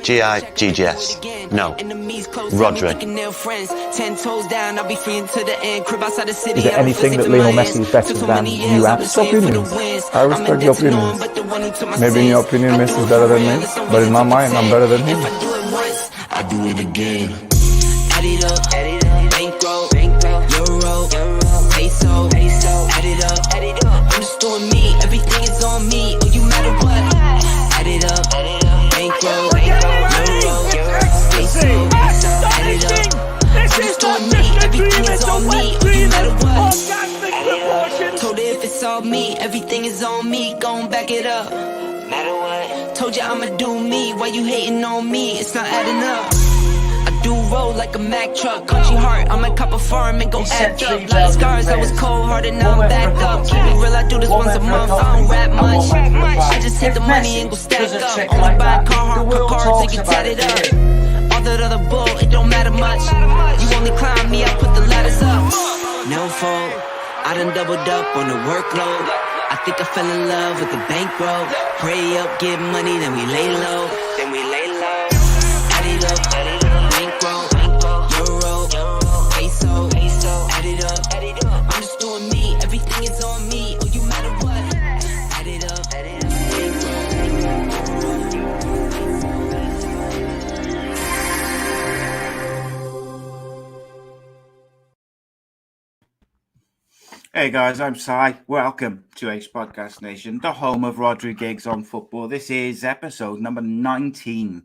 G-I-G-G-S. No. Rhodri. Is there anything that Lionel Messi is better than you at? It's opinions. I respect your opinions. Maybe in your opinion Messi is better than me, but in my mind I'm better than him. I do it again. Add it up, bankroll, euro, peso, add it up. I'm just doing me, everything is on me. Oh, you matter what? Add it up, bankroll, euro, peso, add it up. I'm just doing me, everything is on me. Oh, you matter what? Told her if it's all me, everything is on me. Gon' back it up. Matter what? Told you I'ma do me. Why you hating on me? It's not adding up. I do roll like a Mack truck. Country heart, I might cop a farm and go act up. Lot of scars, I was cold hearted, now I'm back up. Keep it real, I do this once a month. I don't rap much. I just hit the money and go stack up. Only buy car cards and get tatted up. All that other bull, it don't matter much. You only climb me, I put the ladders up. No fault, I done doubled up on the workload. I think I fell in love with the bankroll. Pray up, get money, then we lay low. Add it up, bankroll, euro, peso, add it up. I'm just doing me, everything is on me. Oh, you matter what? Add it up, Hey guys, I'm Si. Welcome to A.C.E Podcast Nation, the home of Rhodri Giggs on football. This is episode number 19.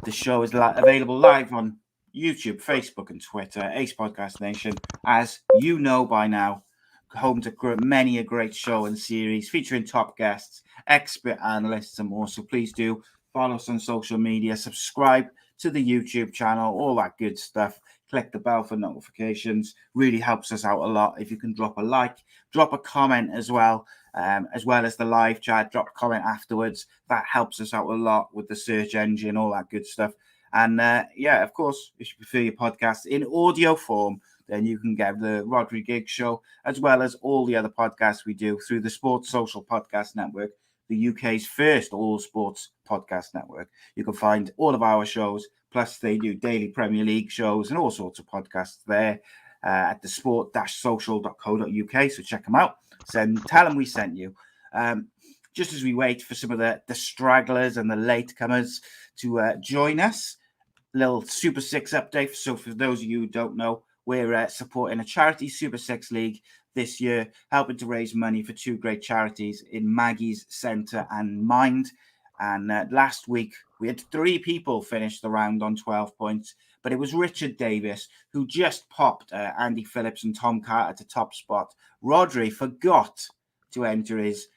The show is available live on YouTube, Facebook and Twitter, A.C.E Podcast Nation. As you know by now, home to many a great show and series featuring top guests, expert analysts and more. So please do follow us on social media, subscribe to the YouTube channel, all that good stuff. Click the bell for notifications. Really helps us out a lot. If you can drop a like, drop a comment as well as the live chat, drop a comment afterwards. That helps us out a lot with the search engine, all that good stuff. And of course, if you prefer your podcast in audio form, then you can get the Rhodri Giggs Show, as well as all the other podcasts we do through the Sports Social Podcast Network, the UK's first all sports podcast network. You can find all of our shows, plus they do daily Premier League shows and all sorts of podcasts there at the sport-social.co.uk. So check them out. Tell them we sent you. Just as we wait for some of the stragglers and the latecomers to join us, little Super Six update. So for those of you who don't know, we're supporting a charity Super Six League this year, helping to raise money for two great charities in Maggies Centres and Mind. And last week, we had three people finish the round on 12 points, but it was Richard Davis who just popped Andy Phillips and Tom Carter to top spot. Rhodri forgot to enter his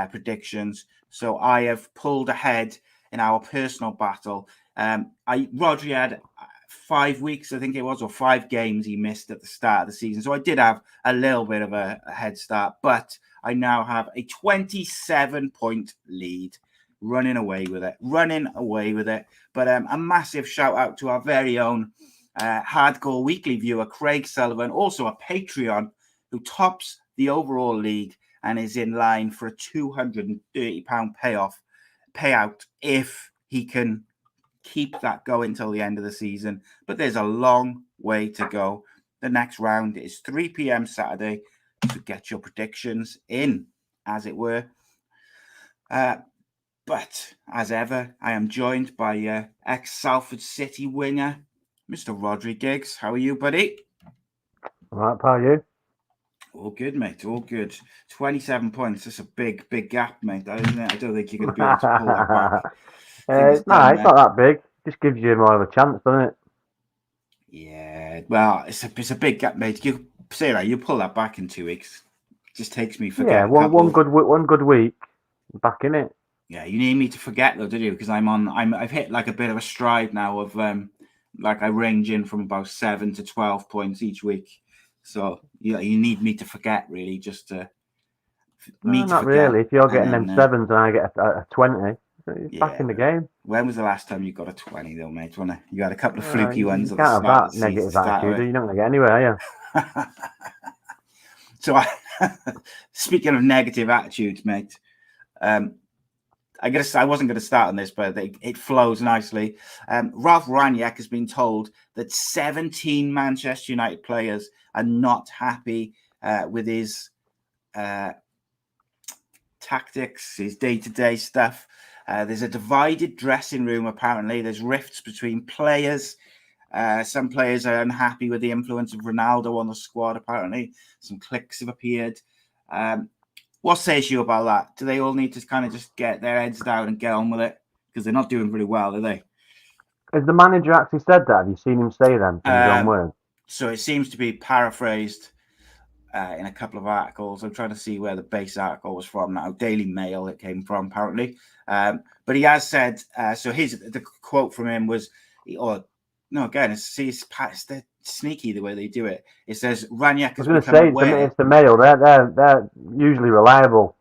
predictions, so I have pulled ahead in our personal battle. Rhodri had 5 weeks, I think it was, or 5 games he missed at the start of the season, so I did have a little bit of a head start, but I now have a 27-point lead. Running away with it. But a massive shout out to our very own Hardcore Weekly viewer, Craig Sullivan, also a Patreon, who tops the overall league and is in line for a £230 payout if he can keep that going till the end of the season. But there's a long way to go. The next round is 3 p.m. Saturday to get your predictions in, as it were. But, as ever, I am joined by Ex Salford City winger, Mr. Rhodri Giggs. How are you, buddy? All right, pal, you? All good, mate. All good. 27 points. That's a big gap, mate. Isn't it? I don't think you're going to be able to pull that back. It's not that big. Just gives you more of a chance, doesn't it? Yeah. Well, it's a big gap, mate. You say that you pull that back in 2 weeks. It just takes me forgetting. Yeah, one good week, back in it. Yeah, you need me to forget though, don't you? Because I've hit like a bit of a stride now of like I range in from about 7 to 12 points each week. So you need me to forget really, just to not really. If you're getting them 7s and I get a 20, it's back in the game. When was the last time you got a 20 though, mate? You had a couple of fluky ones. You can't have that negative attitude. You're not going to get anywhere, are you? So speaking of negative attitudes, mate. I wasn't going to start on this, but it flows nicely. Ralph Rangnick has been told that 17 Manchester United players are not happy with his tactics, his day-to-day stuff. There's a divided dressing room, apparently. There's rifts between players. Some players are unhappy with the influence of Ronaldo on the squad, apparently. Some cliques have appeared. What says you about that? Do they all need to kind of just get their heads down and get on with it? Because they're not doing very well, are they? Has the manager actually said that? Have you seen him say them in his own words? So it seems to be paraphrased in a couple of articles. I'm trying to see where the base article was from now. Daily Mail it came from, apparently. But he has said, so the quote from him was, they're sneaky the way they do it. It says, Rangnick has become aware. It's the Mail. They're usually reliable.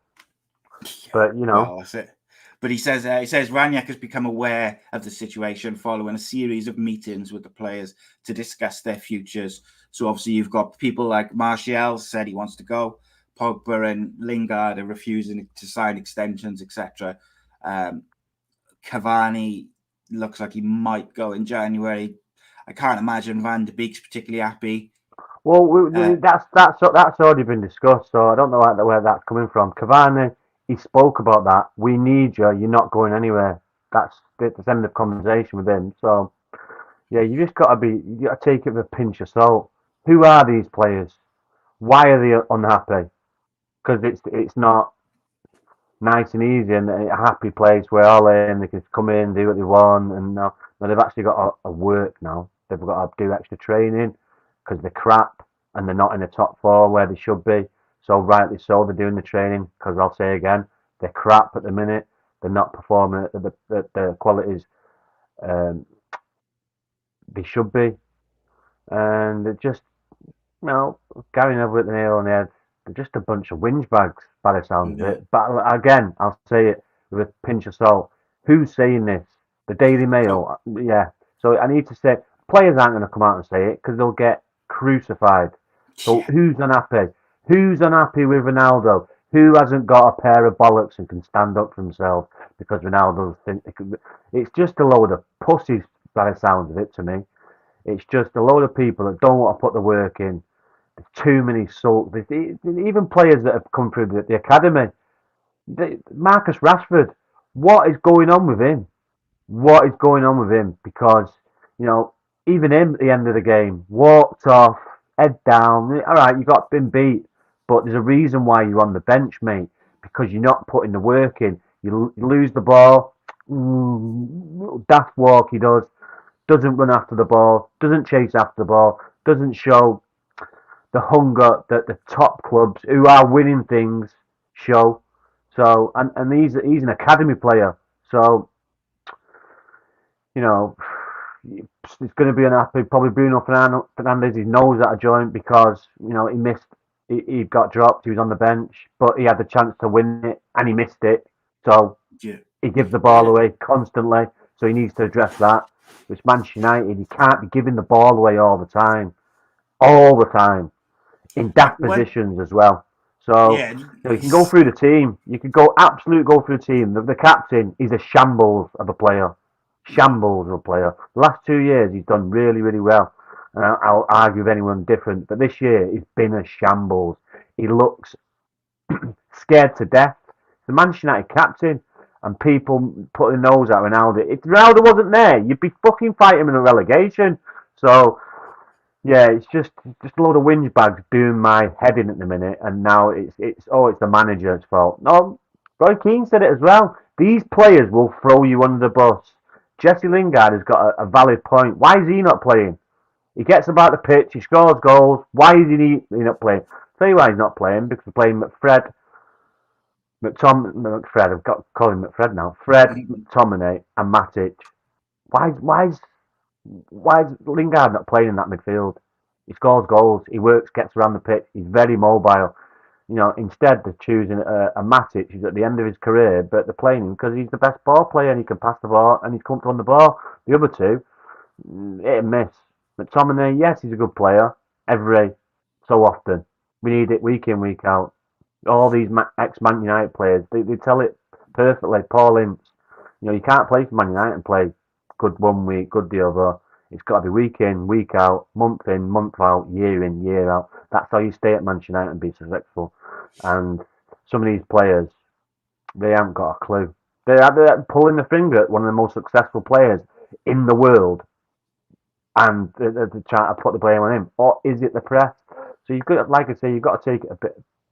But, Well, that's it. But he says Rangnick has become aware of the situation following a series of meetings with the players to discuss their futures. So obviously you've got people like Martial said he wants to go. Pogba and Lingard are refusing to sign extensions, etc. Cavani looks like he might go in January. I can't imagine Van de Beek's particularly happy. Well, that's already been discussed, so I don't know where that's coming from. Cavani, he spoke about that. We need you. You're not going anywhere. That's the end of conversation with him. So, yeah, you got to take it with a pinch of salt. Who are these players? Why are they unhappy? Because it's not nice and easy and a happy place where all in they can come in, do what they want, and now they've actually got to work now. They've got to do extra training because they're crap and they're not in the top four where they should be. So rightly so, they're doing the training because I'll say again, they're crap at the minute. They're not performing at the qualities they should be, and they're just Gary Neville at the nail on the head. They're just a bunch of whinge bags by the sound of it. But again, I'll say it with a pinch of salt. Who's saying this? The Daily Mail. Yeah. So I need to say, players aren't going to come out and say it because they'll get crucified. So who's unhappy? Who's unhappy with Ronaldo? Who hasn't got a pair of bollocks and can stand up for himself because Ronaldo's it's just a load of pussies by the sound of it to me. It's just a load of people that don't want to put the work in. There's too many souls. Even players that have come through the academy. Marcus Rashford, what is going on with him? What is going on with him? Because, even him at the end of the game, walked off, head down. All right, you got been beat, but there's a reason why you're on the bench, mate, because you're not putting the work in. You lose the ball, daft walk he doesn't run after the ball, doesn't chase after the ball, doesn't show the hunger that the top clubs who are winning things show. So, and he's an academy player. So, it's going to be unhappy. Probably Bruno Fernandes, he knows that a joint because, he missed, he got dropped, he was on the bench, but he had the chance to win it and he missed it. So, he gives the ball away constantly. So, he needs to address that. It's Manchester United, you can't be giving the ball away all the time. In daft positions as well. So you can go through the team. You can go through the team. The captain is a shambles of a player. The last 2 years he's done really, really well. And I'll argue with anyone different. But this year he's been a shambles. He looks scared to death. The Manchester United captain and people putting their nose at Ronaldo. If Ronaldo wasn't there, you'd be fucking fighting him in a relegation. So yeah, it's just a load of whinge bags doing my head in at the minute, and now it's the manager's fault. No, Roy Keane said it as well. These players will throw you under the bus. Jesse Lingard has got a valid point. Why is he not playing? He gets about the pitch, he scores goals. Why is he not playing? I'll tell you why he's not playing, because we're playing McFred, I've got to call him McFred now. Fred, McTominay, and Matic. Why is Lingard not playing in that midfield? He scores goals, he works, gets around the pitch, he's very mobile. Instead they're choosing a Matic who's at the end of his career, but they're playing him because he's the best ball player and he can pass the ball and he's comfortable on the ball. The other two, hit and miss. McTominay, yes, he's a good player every so often. We need it week in, week out. All these ex-Man United players, they tell it perfectly. Paul Ince. You can't play for Man United and play good one week, good the other. It's got to be week in, week out, month in, month out, year in, year out. That's how you stay at Manchester United and be successful. And some of these players, they haven't got a clue. They're pulling the finger at one of the most successful players in the world, and they're trying to put the blame on him. Or is it the press? So you've got, like I say, you've got to take it a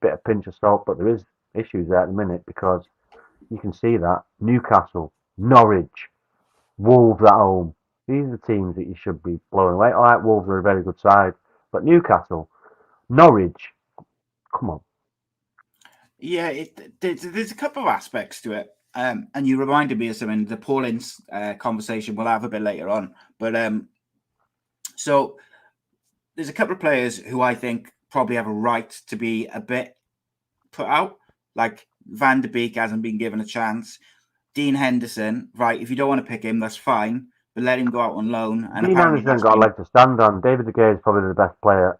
bit of pinch of salt. But there is issues there at the minute because you can see that Newcastle, Norwich, Wolves at home. These are the teams that you should be blowing away. All right, Wolves are a very good side, but Newcastle, Norwich, come on. Yeah, there's a couple of aspects to it. And you reminded me of something, the Paul Ince conversation we'll have a bit later on. But so there's a couple of players who I think probably have a right to be a bit put out. Like Van de Beek hasn't been given a chance. Dean Henderson, right, if you don't want to pick him, that's fine. But let him go out on loan. And Dean Henderson got a leg to stand on. David De Gea is probably the best player.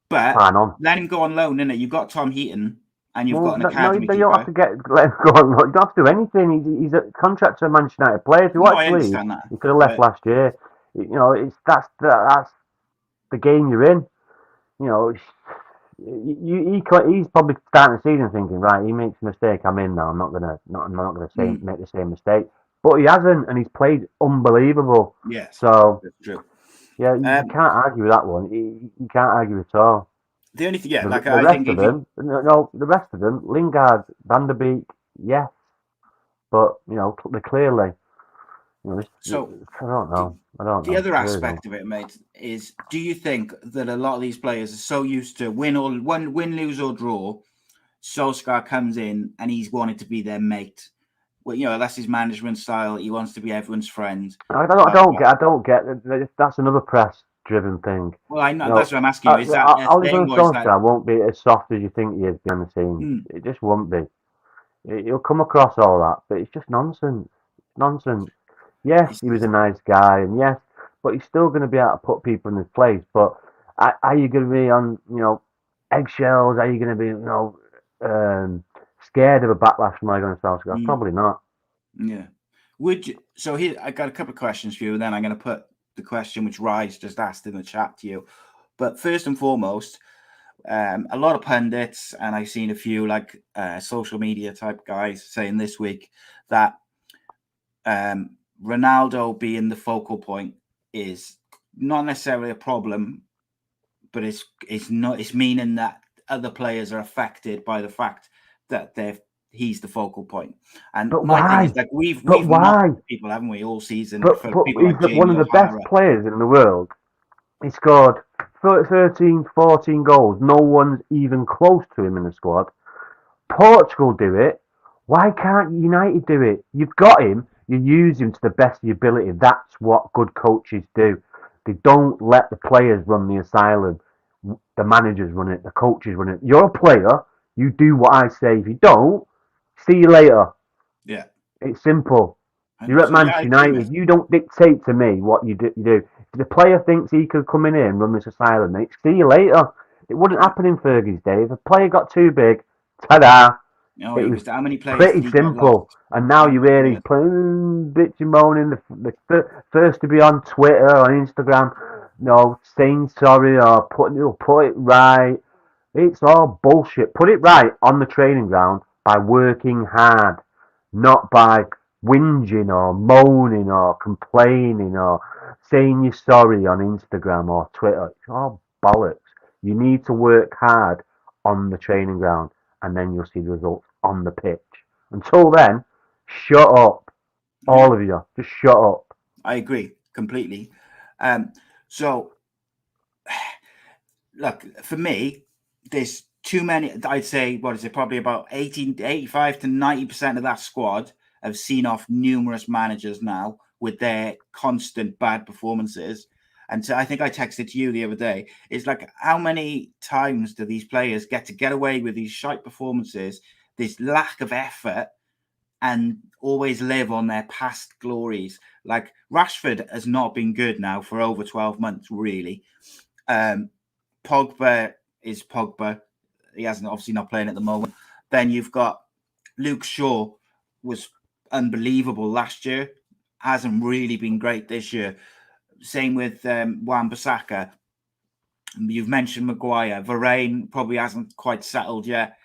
But let him go on loan, innit? You've got Tom Heaton. And you've got an academy. No, you don't have to let him go on. You don't have to do anything. He's a contract to a Manchester United player. If he wants to leave, he could have left last year. That's the game you're in. He's probably starting the season thinking, right, he makes a mistake, I'm in now. I'm not gonna make the same mistake. But he hasn't, and he's played unbelievable. Yeah. So that's true. Yeah, you can't argue with that one. You can't argue at all. The only thing, the rest of them, Lingard, Van der Beek, yes, but they're clearly. So I don't know. The other aspect of it, mate, is: do you think that a lot of these players are so used to win, lose or draw? Solskjaer comes in and he's wanted to be their mate. Well, that's his management style. He wants to be everyone's friend. I don't get. That's another press-driven thing. Well, I know that's what I'm asking you. Is that Solskjaer won't be as soft as you think he is behind the scenes. It just won't be. He'll come across all that, but it's just nonsense. Yes, he was a nice guy, and yes, but he's still going to be able to put people in his place. But are you going to be on, eggshells? Are you going to be, scared of a backlash from Ole Solskjaer? Probably not. Yeah. Would you? So here, I got a couple of questions for you, and then I'm going to put the question which Rise just asked in the chat to you. But first and foremost, a lot of pundits, and I've seen a few social media type guys saying this week that Ronaldo being the focal point is not necessarily a problem, but it's meaning that other players are affected by the fact that he's the focal point. And but my why? thing is we've mocked people, haven't we, all season? But he's one of the best players in the world. He scored 13, 14 goals. No one's even close to him in the squad. Portugal do it. Why can't United do it? You've got him. You use him to the best of your ability. That's what good coaches do. They don't let the players run the asylum. The managers run it. The coaches run it. You're a player. You do what I say. If you don't, see you later. Yeah. It's simple. You're at Manchester United. You don't dictate to me what you do. If the player thinks he could come in here and run this asylum, mate, see you later. It wouldn't happen in Fergie's day. If a player got too big, ta-da. No, it was how many players? Pretty simple. And now you hear he's playing, bitching, moaning, the first to be on Twitter or Instagram, saying sorry or put it right. It's all bullshit. Put it right on the training ground by working hard, not by whinging or moaning or complaining or saying you're sorry on Instagram or Twitter. It's all bollocks. You need to work hard on the training ground, and then you'll see the results on the pitch. Until then, shut up. All of you. Just shut up. I agree completely. So, look, for me, there's too many. I'd say, probably about 85 to 90% of that squad have seen off numerous managers now with their constant bad performances. And so I think I texted to you the other day. It's how many times do these players get away with these shite performances, this lack of effort, and always live on their past glories? Rashford has not been good now for over 12 months, really. Pogba is Pogba. He hasn't obviously not playing at the moment. Then you've got Luke Shaw, was unbelievable last year. Hasn't really been great this year. Same with Wan-Bissaka. You've mentioned Maguire. Varane probably hasn't quite settled yet.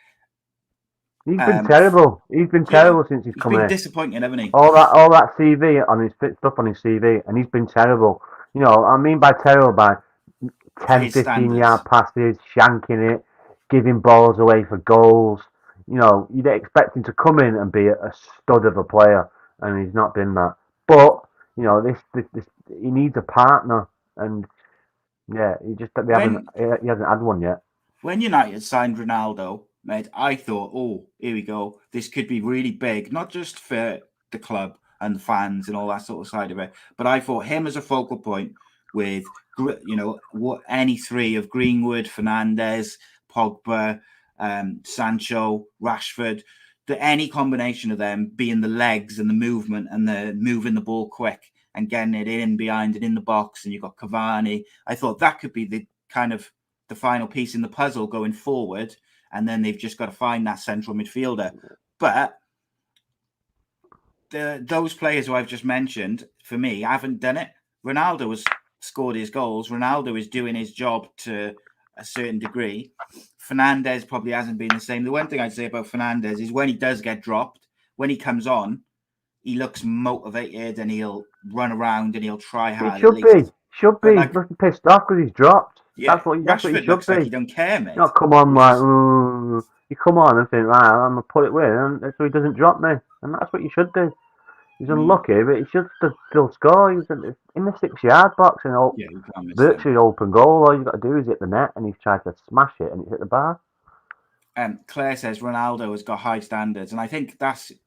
He's been terrible. He's been terrible since he's come in. He's been disappointing, hasn't he? All that CV on his stuff on his CV, and he's been terrible. You know, I mean by terrible, by 10, 15-yard passes, shanking it, giving balls away for goals. You know, you'd expect him to come in and be a stud of a player, and he's not been that. But you know, this he needs a partner, and yeah, he hasn't had one yet. When United signed Ronaldo, mate, I thought, oh, here we go. This could be really big, not just for the club and the fans and all that sort of side of it, but I thought him as a focal point with, you know, any three of Greenwood, Fernandes, Pogba, Sancho, Rashford, any combination of them being the legs and the movement and the moving the ball quick and getting it in behind it in the box, and you've got Cavani. I thought that could be the kind of the final piece in the puzzle going forward, and then they've just got to find that central midfielder. But those players who I've just mentioned, for me, haven't done it. Ronaldo has scored his goals. Ronaldo is doing his job to a certain degree. Fernandes probably hasn't been the same. The one thing I'd say about Fernandes is when he does get dropped, when he comes on, he looks motivated and he'll run around and he'll try hard. He should be. He's looking pissed off because he's dropped. Yeah, that's what he should looks be. Like he don't care, mate. Not come on like, you come on and think, right, I'm gonna put it with him so he doesn't drop me, and that's what you should do. He's unlucky, but he should still score. He's in the 6-yard box and virtually open goal. All you've got to do is hit the net, and he's tried to smash it, and it's hit the bar. Claire says Ronaldo has got high standards, and I think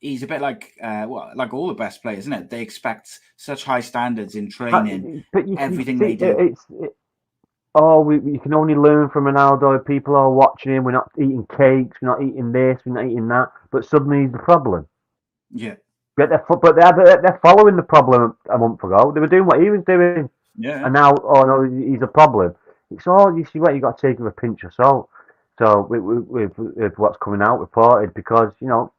he's a bit like like all the best players, isn't it? They expect such high standards in training, but everything they do. You can only learn from Ronaldo. People are watching him. We're not eating cakes. We're not eating this. We're not eating that. But suddenly he's the problem. Yeah. But they're following the problem a month ago. They were doing what he was doing. Yeah. And now, oh no, he's a problem. It's all, you see what you got to take with a pinch of salt. So with what's coming out reported, because, you know,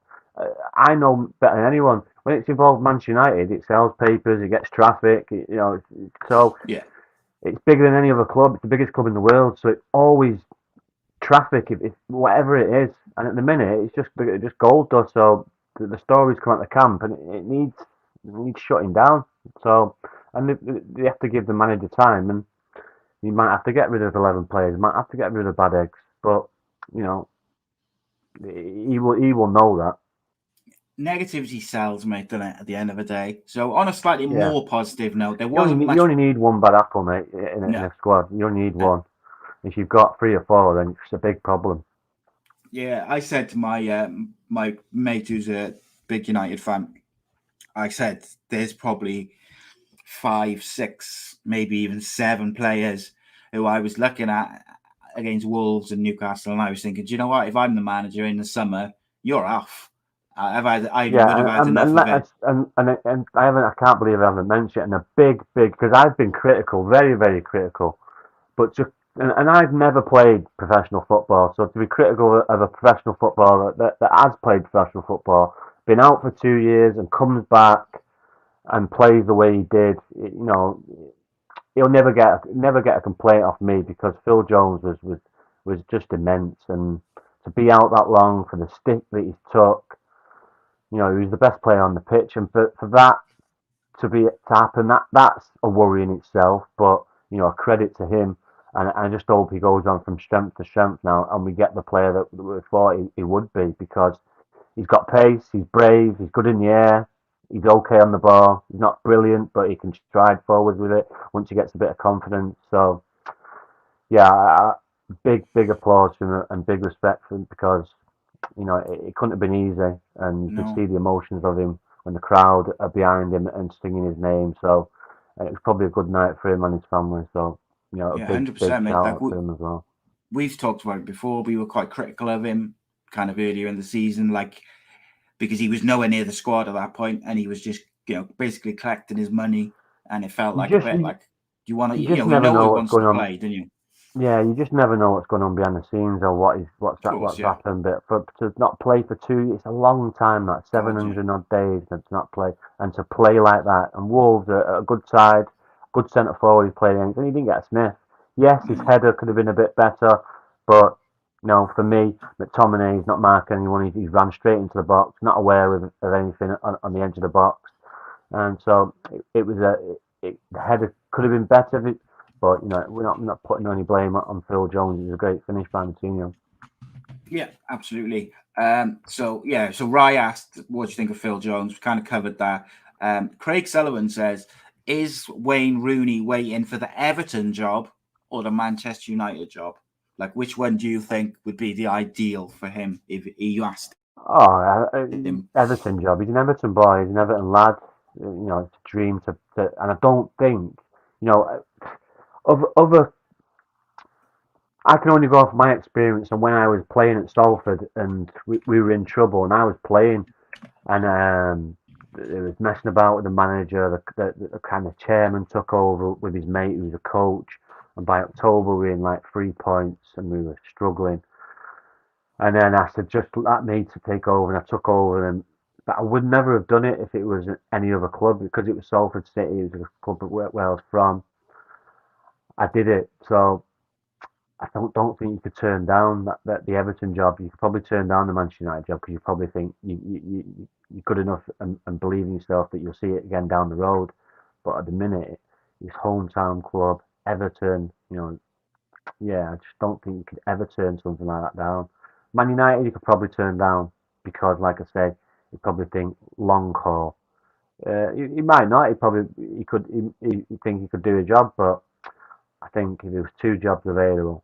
I know better than anyone. When it's involved Manchester United, it sells papers, it gets traffic, you know. So yeah. It's bigger than any other club. It's the biggest club in the world, so it's always traffic, if whatever it is. And at the minute, it's just gold dust. So the stories come out the camp, and it needs shutting down. So, and they have to give the manager time, and you might have to get rid of 11 players, might have to get rid of bad eggs, but you know, he will know that. Negativity sells, mate, doesn't it, at the end of the day? So on a slightly more positive note, there wasn't you only need one bad apple, mate, in a squad. You only need one. If you've got 3 or 4, then it's a big problem. Yeah, I said to my my mate who's a big United fan, I said there's probably 5, 6, maybe even 7 players who I was looking at against Wolves and Newcastle, and I was thinking, do you know what? If I'm the manager in the summer, you're off. I would have had enough of it. And I can't believe I haven't mentioned it. And a big, because I've been critical, very, very critical. But and I've never played professional football, so to be critical of a professional footballer that has played professional football, been out for 2 years and comes back and plays the way he did, you know, he'll never get a complaint off me, because Phil Jones was just immense, and to be out that long for the stick that he took, you know, he was the best player on the pitch, and for that to happen, that's a worry in itself. But you know, a credit to him, and I just hope he goes on from strength to strength now, and we get the player that we thought he would be, because he's got pace, he's brave, he's good in the air, he's okay on the ball. He's not brilliant, but he can stride forward with it once he gets a bit of confidence. So yeah, big applause for him and big respect for him, because you know, it couldn't have been easy, and you could see the emotions of him when the crowd are behind him and singing his name. So it was probably a good night for him and his family. So, you know, a big 100%, mate. shout out to him as well. We've talked about it before. We were quite critical of him kind of earlier in the season, because he was nowhere near the squad at that point, and he was just, you know, basically collecting his money, and it felt like a bit like you know he wants to play, didn't you? Yeah, you just never know what's going on behind the scenes or Of course, what's yeah. happened. But to not play for it's a long time. That God, yeah. 700 odd days to not play and to play like that. And Wolves are a good side, good centre forward he's played against, and he didn't get a sniff. Yes, his header could have been a bit better, but for me, McTominay's not marking anyone. He ran straight into the box, not aware of anything on the edge of the box, and so it was the header could have been better. But we're not putting any blame on Phil Jones. It was a great finish by Coutinho. Yeah, absolutely. So Rye asked, "What do you think of Phil Jones?" We kind of covered that. Craig Sullivan says, "Is Wayne Rooney waiting for the Everton job or the Manchester United job? Like, which one do you think would be the ideal for him if you asked Oh, him?" Everton job. He's an Everton boy. He's an Everton lad. It's a dream and I don't think other. I can only go off my experience and when I was playing at Salford and we were in trouble and I was playing and it was messing about with the manager. The kind of chairman took over with his mate who was a coach, and by October we were in like 3 points and we were struggling. And then I said, just let me to take over, and I took over. And but I would never have done it if it was any other club because it was Salford City. It was a club where I was from. I did it, so I don't think you could turn down that the Everton job. You could probably turn down the Manchester United job because you probably think you're good enough and believe in yourself that you'll see it again down the road. But at the minute, his hometown club, Everton, yeah, I just don't think you could ever turn something like that down. Man United, you could probably turn down because, like I said, you probably think long haul. He might not. He could. He think he could do a job, but I think if there was two jobs available,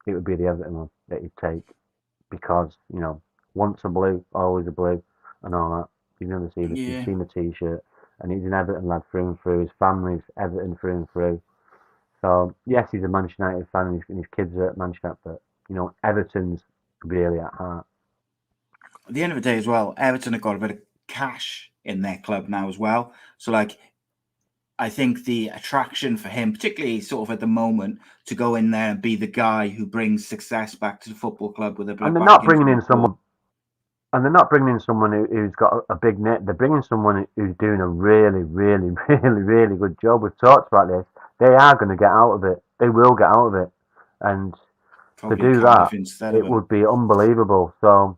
it would be the Everton one that he'd take because once a blue, always a blue, and all that. You've Yeah. seen the T-shirt, and he's an Everton lad through and through. His family's Everton through and through. So yes, he's a Manchester United fan, and his kids are at Manchester, but Everton's really at heart. At the end of the day, as well, Everton have got a bit of cash in their club now as well. So, like, I think the attraction for him, particularly sort of at the moment, to go in there and be the guy who brings success back to the football club with a bit And of they're back not into bringing in the door. someone. And they're not bringing in someone who's got a big net. They're bringing someone who's doing a really, really, really, really good job. We've talked about this. They are going to get out of it. They will get out of it. And to Probably do that, Cardiff instead it of him. would be unbelievable. So,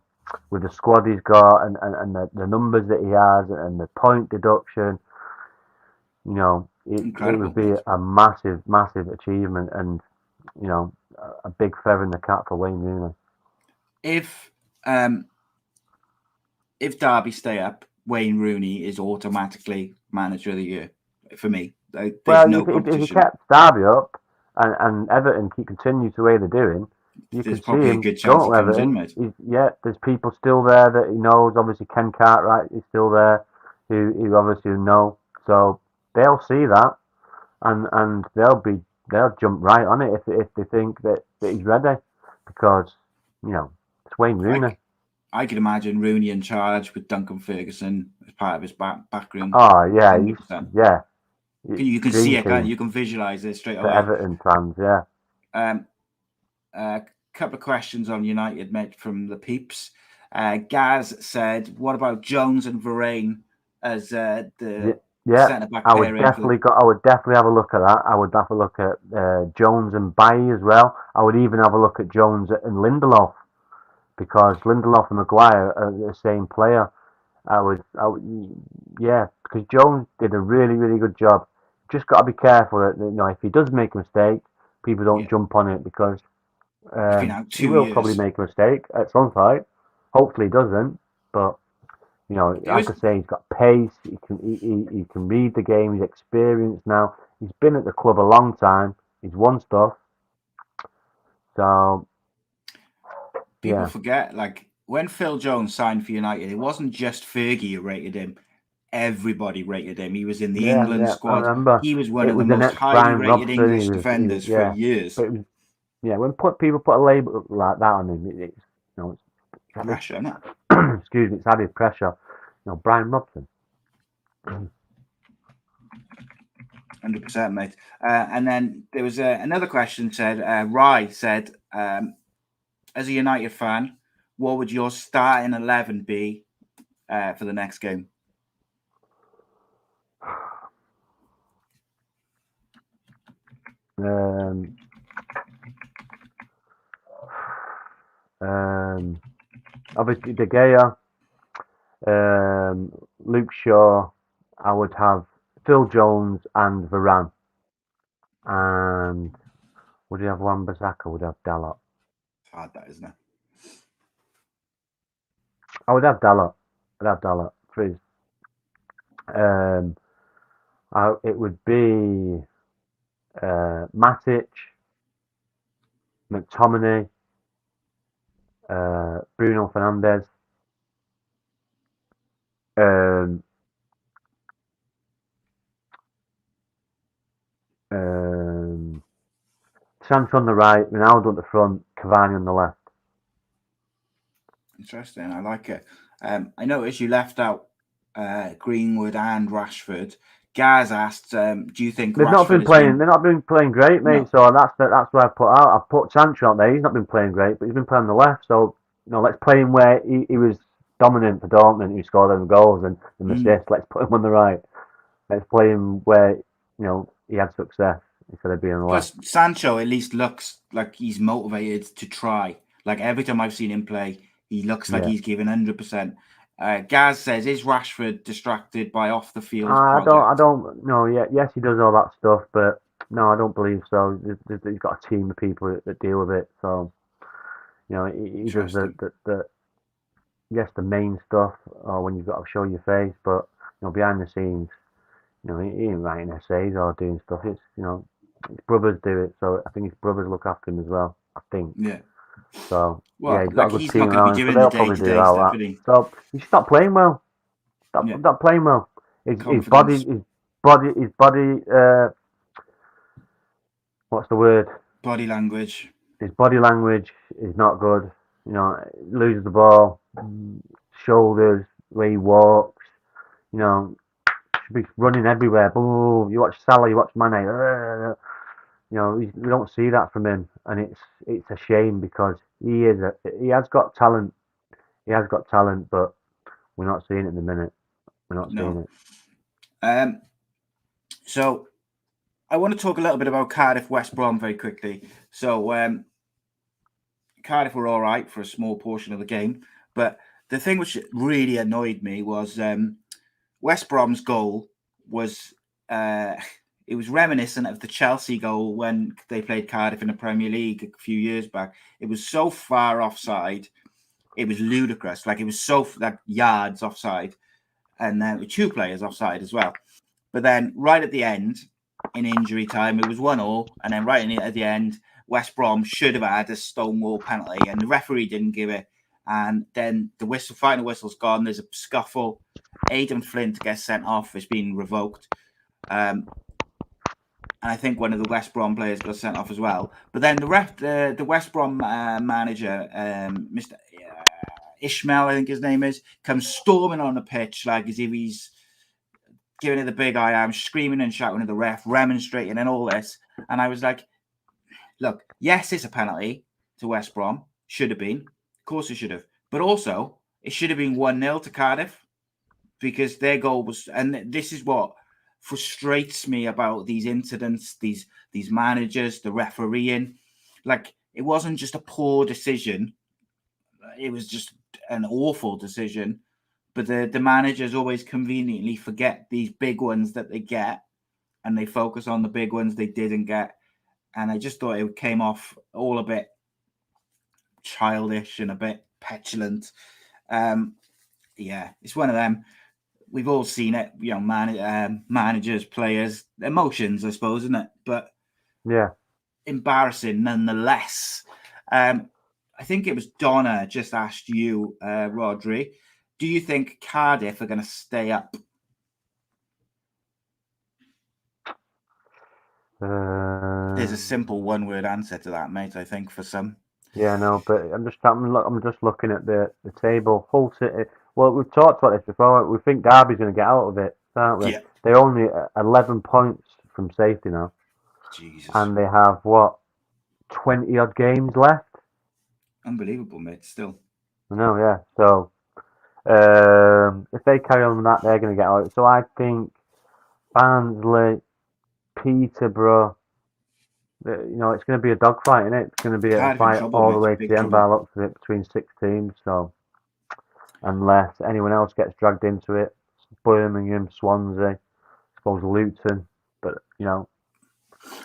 with the squad he's got and the numbers that he has and the point deduction, it Incredible. would be a massive, massive achievement and, a big feather in the cap for Wayne Rooney. If Derby stay up, Wayne Rooney is automatically manager of the year for me. There's no If you competition. kept Derby up and Everton continue the way they're doing, you There's could see probably a him good chance go he to comes in, Everton. mate. There's people still there that he knows. Obviously, Ken Cartwright is still there, who obviously know. So they'll see that, and they'll jump right on it if they think that he's ready, because it's Wayne Rooney. I could imagine Rooney in charge with Duncan Ferguson as part of his backroom. Oh yeah, 100%. yeah. You can see it, can't you? You can visualize it straight The away. Everton fans, yeah. A couple of questions on United, mate, from the peeps. Gaz said, "What about Jones and Varane as the centre back I would pairing?" I would definitely have a look at that. I would have a look at Jones and Bailly as well. I would even have a look at Jones and Lindelof because Lindelof and Maguire are the same player. Because Jones did a really, really good job. Just got to be careful that if he does make a mistake, people don't jump on it because He's been out he 2 will years. probably make a mistake at some point. Hopefully he doesn't, but like I say, he's got pace. He can read the game. He's experienced now. He's been at the club a long time. He's won stuff. So people forget, like when Phil Jones signed for United, it wasn't just Fergie who rated him. Everybody rated him. He was in the England squad. I remember. He was one It of the was the most next highly Brian rated Robson. English defenders for years. But when people put a label like that on him, it's pressure, isn't it? Excuse me, it's added pressure. Brian Robson. 100%, mate. And then there was another question said, Rye said, as a United fan, what would your starting 11 be for the next game? Obviously De Gea, Luke Shaw. I would have Phil Jones and Varane, and would you have Wan-Bissaka? Would you have Dalot? It's hard, that, isn't it? I would have Dalot. I'd have Dalot, please. It would be Matic, McTominay, Bruno Fernandes, Sancho on the right, Ronaldo at the front, Cavani on the left. Interesting. I like it. I noticed you left out Greenwood and Rashford. Gaz asked, "Do you think they've not been playing? They're not been playing great, mate. No. So that's where I put out. I put Sancho out there. He's not been playing great, but he's been playing on the left. So let's play him where he was dominant for Dortmund. He scored them goals and assists. Let's put him on the right. Let's play him where he had success instead of being on the left. Plus, Sancho at least looks like he's motivated to try. Like every time I've seen him play, he looks like he's giving 100%. Gaz says, "Is Rashford distracted by off the field?" I don't know. Yes, he does all that stuff, but no, I don't believe so. He's got a team of people that deal with it. So he does the main stuff, or when you've got to show your face. But behind the scenes, he ain't writing essays or doing stuff. It's his brothers do it. So I think his brothers look after him as well. I think. Yeah. So well, he's got a good team not around him, so they'll probably do all that. So he's not playing well. Not playing well. His body. What's the word? Body language. His body language is not good. Loses the ball, shoulders, where he walks. Should be running everywhere. Boom! You watch Salah, you watch Mane. We don't see that from him, and it's a shame because he has got talent. He has got talent, but we're not seeing it in the minute. We're not seeing it. So I want to talk a little bit about Cardiff West Brom very quickly. So Cardiff were all right for a small portion of the game, but the thing which really annoyed me was West Brom's goal was it was reminiscent of the Chelsea goal when they played Cardiff in the Premier League a few years back. It was so far offside, it was ludicrous. Like it was so yards offside, and then with 2 players offside as well. But then right at the end, in injury time, it was 1-1, and then right at the end, West Brom should have had a stonewall penalty, and the referee didn't give it. And then the final whistle's gone. There's a scuffle. Aidan Flint gets sent off. It's been revoked. And I think one of the West Brom players got sent off as well. But then the West Brom manager, Mr. Ishmael, I think his name is, comes storming on the pitch like as if he's giving it the big I am, screaming and shouting at the ref, remonstrating and all this. And I was like, look, yes, it's a penalty to West Brom. Should have been. Of course it should have. But also, it should have been 1-0 to Cardiff because their goal was... And this is what frustrates me about these incidents, these managers, the refereeing. Like, it wasn't just a poor decision. It was just an awful decision. But the managers always conveniently forget these big ones that they get, and they focus on the big ones they didn't get. And I just thought it came off all a bit childish and a bit petulant. It's one of them. We've all seen it, managers, players, emotions, I suppose, isn't it? But embarrassing nonetheless. I think it was Donna just asked you, Rhodri, do you think Cardiff are going to stay up? There's a simple one-word answer to that, mate, I think, for some. Yeah, no, but I'm just looking at the table. Hull City. Well, we've talked about this before. We think Derby's going to get out of it, aren't we? Yeah. They're only 11 points from safety now. Jesus. And they have, 20 odd games left? Unbelievable, mate, still. I know, yeah. So, if they carry on with that, they're going to get out. So I think Barnsley, Peterborough, it's going to be a dogfight, isn't it? It's going to be a Cardiff in fight trouble, all mate. the way to Big the end trouble. by the looks of it, between 6 teams. So, unless anyone else gets dragged into it, Birmingham, Swansea, I suppose Luton, but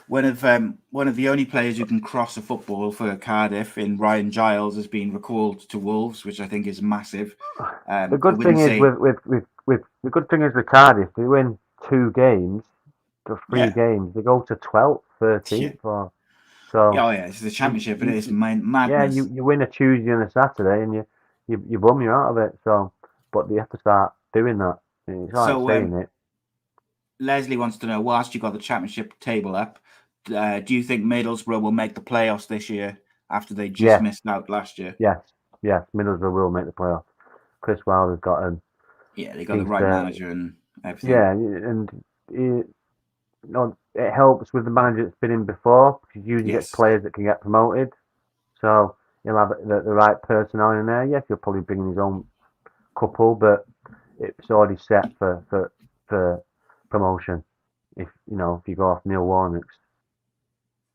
One of the only players who can cross a football for Cardiff in Ryan Giles has been recalled to Wolves, which I think is massive. the good thing is the good thing is with Cardiff, they win 2 games, the 3 games, they go to 12th, 13th, or so. Oh yeah, it's the Championship. It is madness. Yeah, you win a Tuesday and a Saturday, and you bum, you're out of it. So, but you have to start doing that. It's not like saying it. Leslie wants to know, whilst you got the Championship table up, do you think Middlesbrough will make the playoffs this year after they just missed out last year? Yes, Middlesbrough will make the playoffs. Chris Wilder's got him. Yeah, they got the right manager and everything. Yeah, and it helps with the manager that's been in before, because you usually get players that can get promoted. So he'll have the right personnel in there. Yes, he'll probably bring in his own couple, but it's already set for promotion. If you go off Neil Warnock's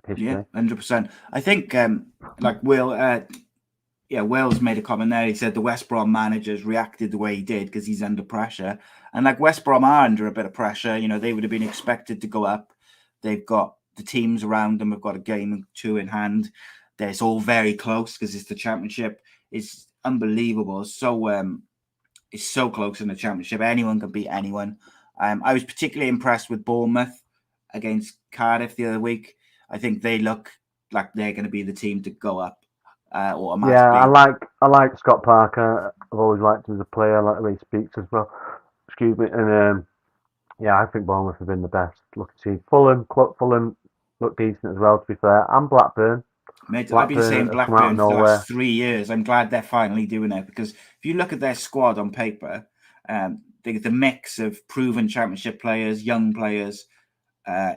history. Yeah, 100%. I think Will's made a comment there. He said the West Brom managers reacted the way he did because he's under pressure. And West Brom are under a bit of pressure. They would have been expected to go up. They've got the teams around them. Have got a game or 2 in hand. It's all very close because it's the Championship. It's unbelievable. So it's so close in the Championship. Anyone can beat anyone. I was particularly impressed with Bournemouth against Cardiff the other week. I think they look like they're going to be the team to go up automatically. Yeah, I like Scott Parker. I've always liked him as a player. I like the way he speaks as well. Excuse me. And I think Bournemouth have been the best. Look at Fulham look decent as well, to be fair. And Blackburn. Mate, I've been saying Blackburn for the last 3 years. I'm glad they're finally doing it, because if you look at their squad on paper, the mix of proven Championship players, young players,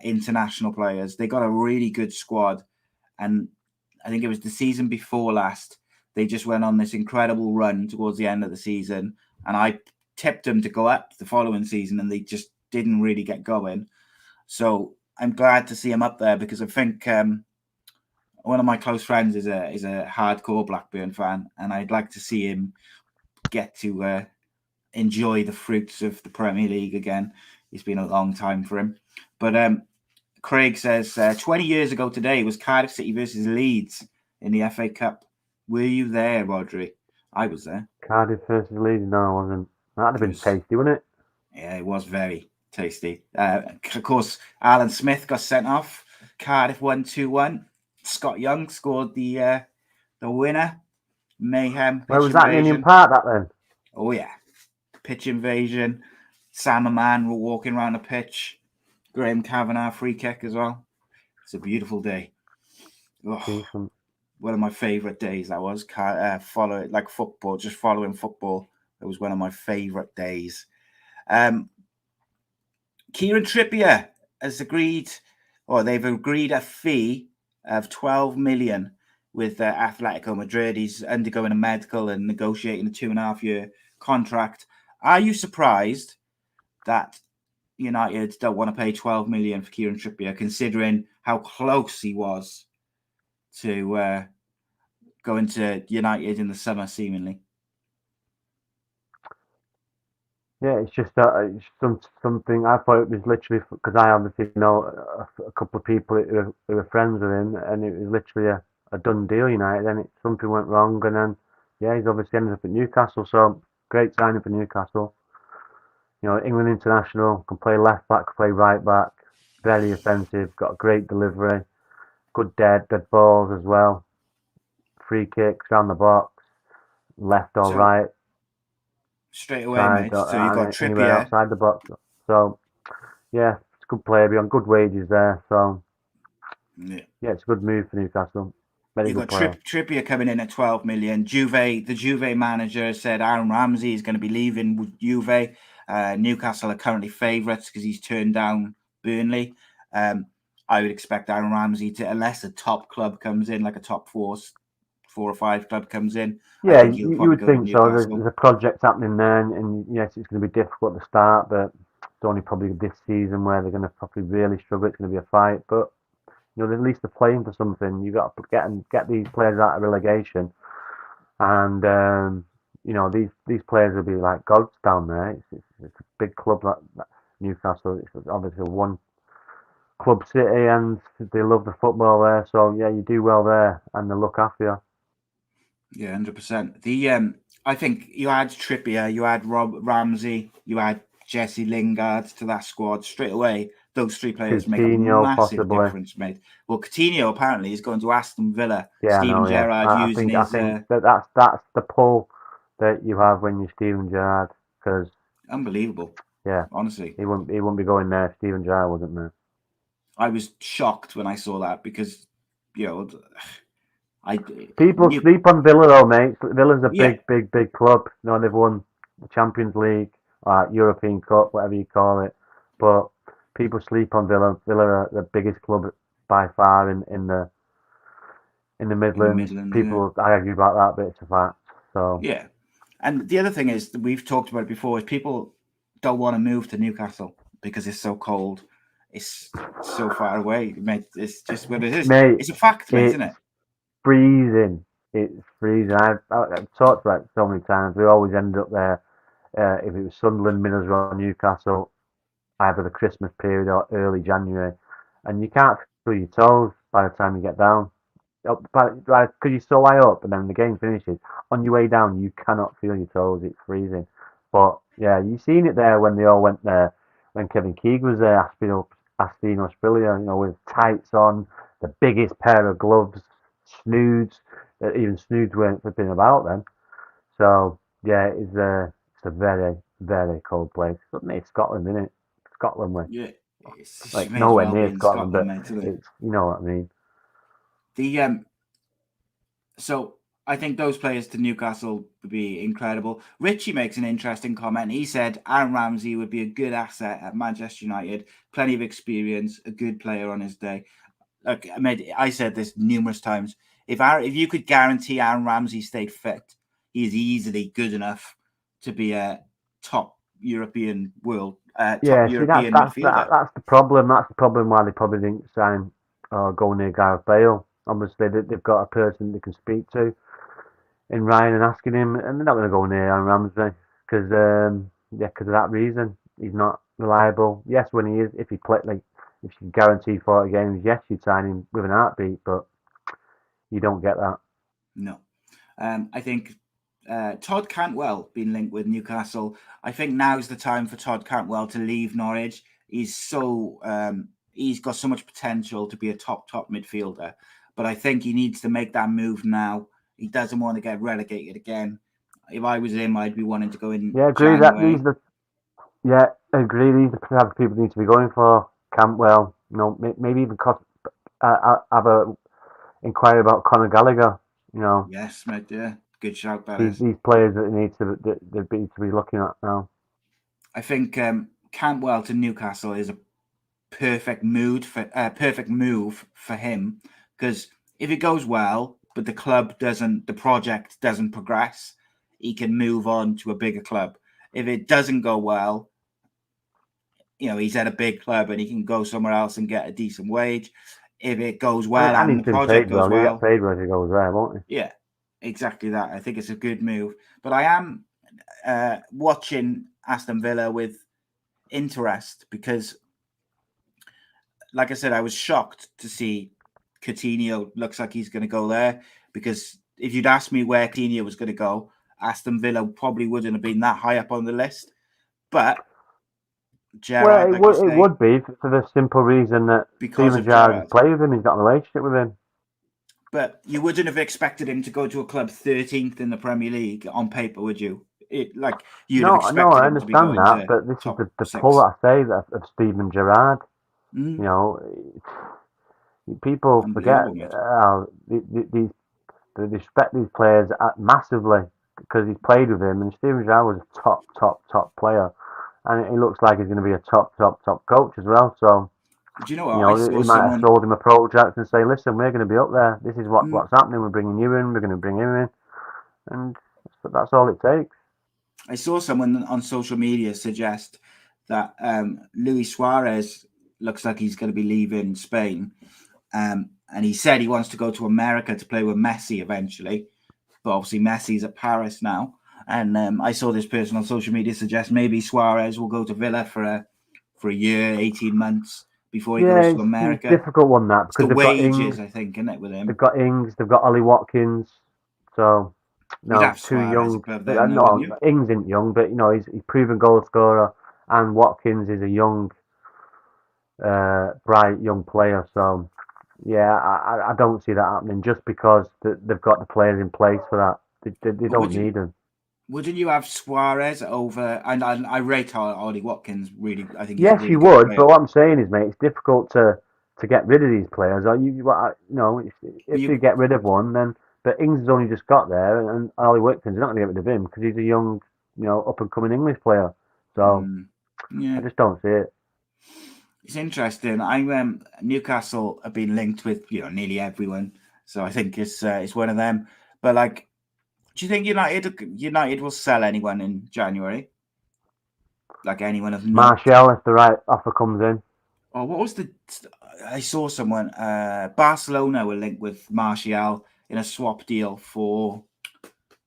international players, they got a really good squad. And I think it was the season before last, they just went on this incredible run towards the end of the season, and I tipped them to go up the following season, and they just didn't really get going. So I'm glad to see them up there, because I think one of my close friends is a hardcore Blackburn fan, and I'd like to see him get to enjoy the fruits of the Premier League again. It's been a long time for him. But Craig says, 20 years ago today was Cardiff City versus Leeds in the FA Cup. Were you there, Rhodri? I was there. Cardiff versus Leeds? No, I wasn't. That'd have been tasty, wouldn't it? Yeah, it was very tasty. Of course, Alan Smith got sent off. Cardiff won 2-1. Scott Young scored the winner. Mayhem. Where was that in Union Park, that then? Oh, yeah. Pitch invasion. Sam and Man were walking around the pitch. Graham Kavanagh free kick as well. It's a beautiful day. Oh, one of my favourite days that was. Football, just following football. It was one of my favourite days. Kieran Trippier has agreed, or they've agreed a fee of 12 million with Atletico Madrid. He's undergoing a medical and negotiating a 2.5-year contract. Are you surprised that United don't want to pay 12 million for Kieran Trippier, considering how close he was to going to United in the summer, seemingly? Yeah, it's just something. I thought it was literally, because I obviously know a couple of people who were friends with him, and it was literally a done deal, United. Then something went wrong, and then he's obviously ended up at Newcastle. So great signing for Newcastle. England international, can play left back, can play right back, very offensive, got a great delivery, good dead balls as well, free kicks around the box, left or right. Straight away, mate. So you've got Trippier outside the box. So yeah, it's a good player. Be on good wages there. So yeah, it's a good move for Newcastle. You've got Trippier coming in at 12 million. The Juve manager said Aaron Ramsey is going to be leaving with Juve. Newcastle are currently favourites because he's turned down Burnley. I would expect Aaron Ramsey to, unless a top club comes in, like a top four or five club comes in. Yeah, I think he'll you probably would go to think so. Newcastle. There's a project happening there, and yes, it's going to be difficult to start, but it's only probably this season where they're going to probably really struggle. It's going to be a fight, but at least they're playing for something. You got to get these players out of relegation, and these players will be like gods down there. It's a big club like Newcastle. It's obviously one club city, and they love the football there. So yeah, you do well there, and they look after you. Yeah, 100%. I think you add Trippier, you add Ramsey, you add Jesse Lingard to that squad straight away. Those three players make a Coutinho, massive possibly. difference, mate. Well, Coutinho apparently is going to Aston Villa. Yeah, Steven yeah. Gerrard I using think his. that's the pull that you have when you're Steven Gerrard, because unbelievable. Yeah, honestly, he wouldn't be going there if Steven Gerrard wasn't there. I was shocked when I saw that because people sleep on Villa though, mate. Villa's a big club. They've won the Champions League, European Cup, whatever you call it. But people sleep on Villa. Villa are the biggest club by far in the Midlands. People argue about that, but it's a fact. So yeah, and the other thing is that we've talked about it before is people don't want to move to Newcastle because it's so cold. It's so far away, mate. It's just what it is. Mate, it's a fact, mate, isn't it? Freezing. It's freezing. I've talked about it so many times. We always end up there. If it was Sunderland, Middlesbrough, Newcastle, either the Christmas period or early January, and you can't feel your toes by the time you get down. Because you're so high up, and then the game finishes. On your way down, you cannot feel your toes. It's freezing. But yeah, you've seen it there when they all went there. When Kevin Keegan was there, Astino Sprilia, with tights on, the biggest pair of gloves, snoods. Even snoods weren't flipping about then. So yeah, it's a very, very cold place. But mate, Scotland, isn't it? Scotland, way. Yeah, it's like nowhere near Scotland, but mate, it's, you know what I mean. So I think those players to Newcastle would be incredible. Richie makes an interesting comment. He said Aaron Ramsey would be a good asset at Manchester United. Plenty of experience, a good player on his day. Look, I said this numerous times. If you could guarantee Aaron Ramsey stayed fit, he's easily good enough to be a top European midfielder. That's the problem. That's the problem why they probably didn't sign or go near Gareth Bale. Obviously, they've got a person they can speak to in Ryan and asking him, and they're not going to go near Aaron Ramsey because of that reason. He's not reliable. Yes, when he is, if he can guarantee 40 games, yes, you'd sign him with an heartbeat, but you don't get that. No. I think Todd Cantwell being linked with Newcastle. I think now's the time for Todd Cantwell to leave Norwich. He's got so much potential to be a top midfielder, but I think he needs to make that move now. He doesn't want to get relegated again. If I was him, I'd be wanting to go in. Yeah, agree. January. Agree. These are the type of people need to be going for Cantwell. Maybe even have a inquiry about Conor Gallagher. Yes, mate. Yeah, good shout. These players that need to be looking at now. I think Cantwell to Newcastle is a perfect move for him, because if it goes well, but the project doesn't progress, he can move on to a bigger club. If it doesn't go well, he's at a big club and he can go somewhere else and get a decent wage. If it goes well and the project goes well, he'll get paid when he goes there, won't he? Yeah, exactly that. I think it's a good move. But I am watching Aston Villa with interest because, like I said, I was shocked to see Coutinho looks like he's going to go there, because if you'd asked me where Coutinho was going to go, Aston Villa probably wouldn't have been that high up on the list. But Gerrard, it would be for the simple reason that Steven Gerrard played with him, he's got a relationship with him. But you wouldn't have expected him to go to a club 13th in the Premier League on paper, would you? I understand that, but this is the pull that I say of Steven Gerrard. People forget they respect these players massively because he's played with him, and Steven Gerrard was a top player, and it looks like he's going to be a top coach as well. So Do you know what? You know, I saw he might have someone. sold him a project and say, "Listen, we're going to be up there. This is what's happening. We're bringing you in. We're going to bring him in," and that's all it takes. I saw someone on social media suggest that Luis Suarez looks like he's going to be leaving Spain, and he said he wants to go to America to play with Messi eventually. But obviously, Messi's at Paris now, and I saw this person on social media suggest maybe Suarez will go to Villa for a year, 18 months before he goes to America. It's a difficult one, that, because the they've got wages, Ings, I think, isn't it, with him? they've got Ings, they've got Ollie Watkins, so no, too young. No, Ings isn't young, but you know he's proven goal scorer, and Watkins is a young, bright young player. So yeah, I don't see that happening just because they've got the players in place for that. They don't need them. Wouldn't you have Suarez over? And I rate Ollie Watkins really. I think. Yes, you would. But what I'm saying is, mate, it's difficult to get rid of these players. If you get rid of one, then. But Ings has only just got there, and Ollie Watkins, they're not going to get rid of him because he's a young, up and coming English player. So I just don't see it. It's interesting. Newcastle have been linked with nearly everyone, so I think it's one of them. But like, do you think United will sell anyone in January? Like anyone of note? Martial, if the right offer comes in. Oh, what was I saw someone. Barcelona were linked with Martial in a swap deal for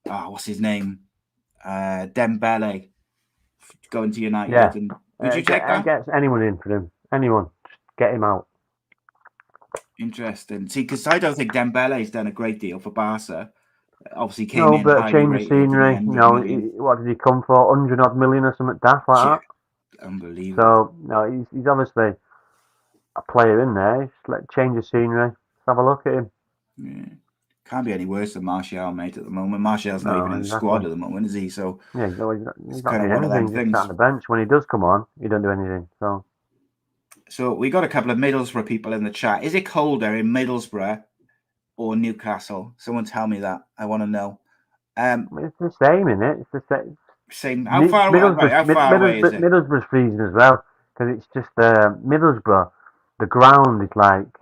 what's his name? Dembele going to United. Yeah. And would you check that? Get anyone in for him. Anyone. Just get him out. Interesting. See, because I don't think Dembele's done a great deal for Barca. Obviously came in but highly change of rated scenery. What did he come for? 100 odd million or something daft like that? Unbelievable. So, no, he's obviously a player in there. Just let change of scenery. Let's have a look at him. Yeah. Can't be any worse than Martial, mate, at the moment. Martial's not even in the squad at the moment, is he? So yeah, he's not kind doing anything. He's sat on the bench. When he does come on, he don't do anything. So we got a couple of Middlesbrough people in the chat. Is it colder in Middlesbrough or Newcastle? Someone tell me that. I want to know. It's the same, isn't it? It's the same. How far away is it? Middlesbrough's freezing as well because it's just Middlesbrough. The ground is like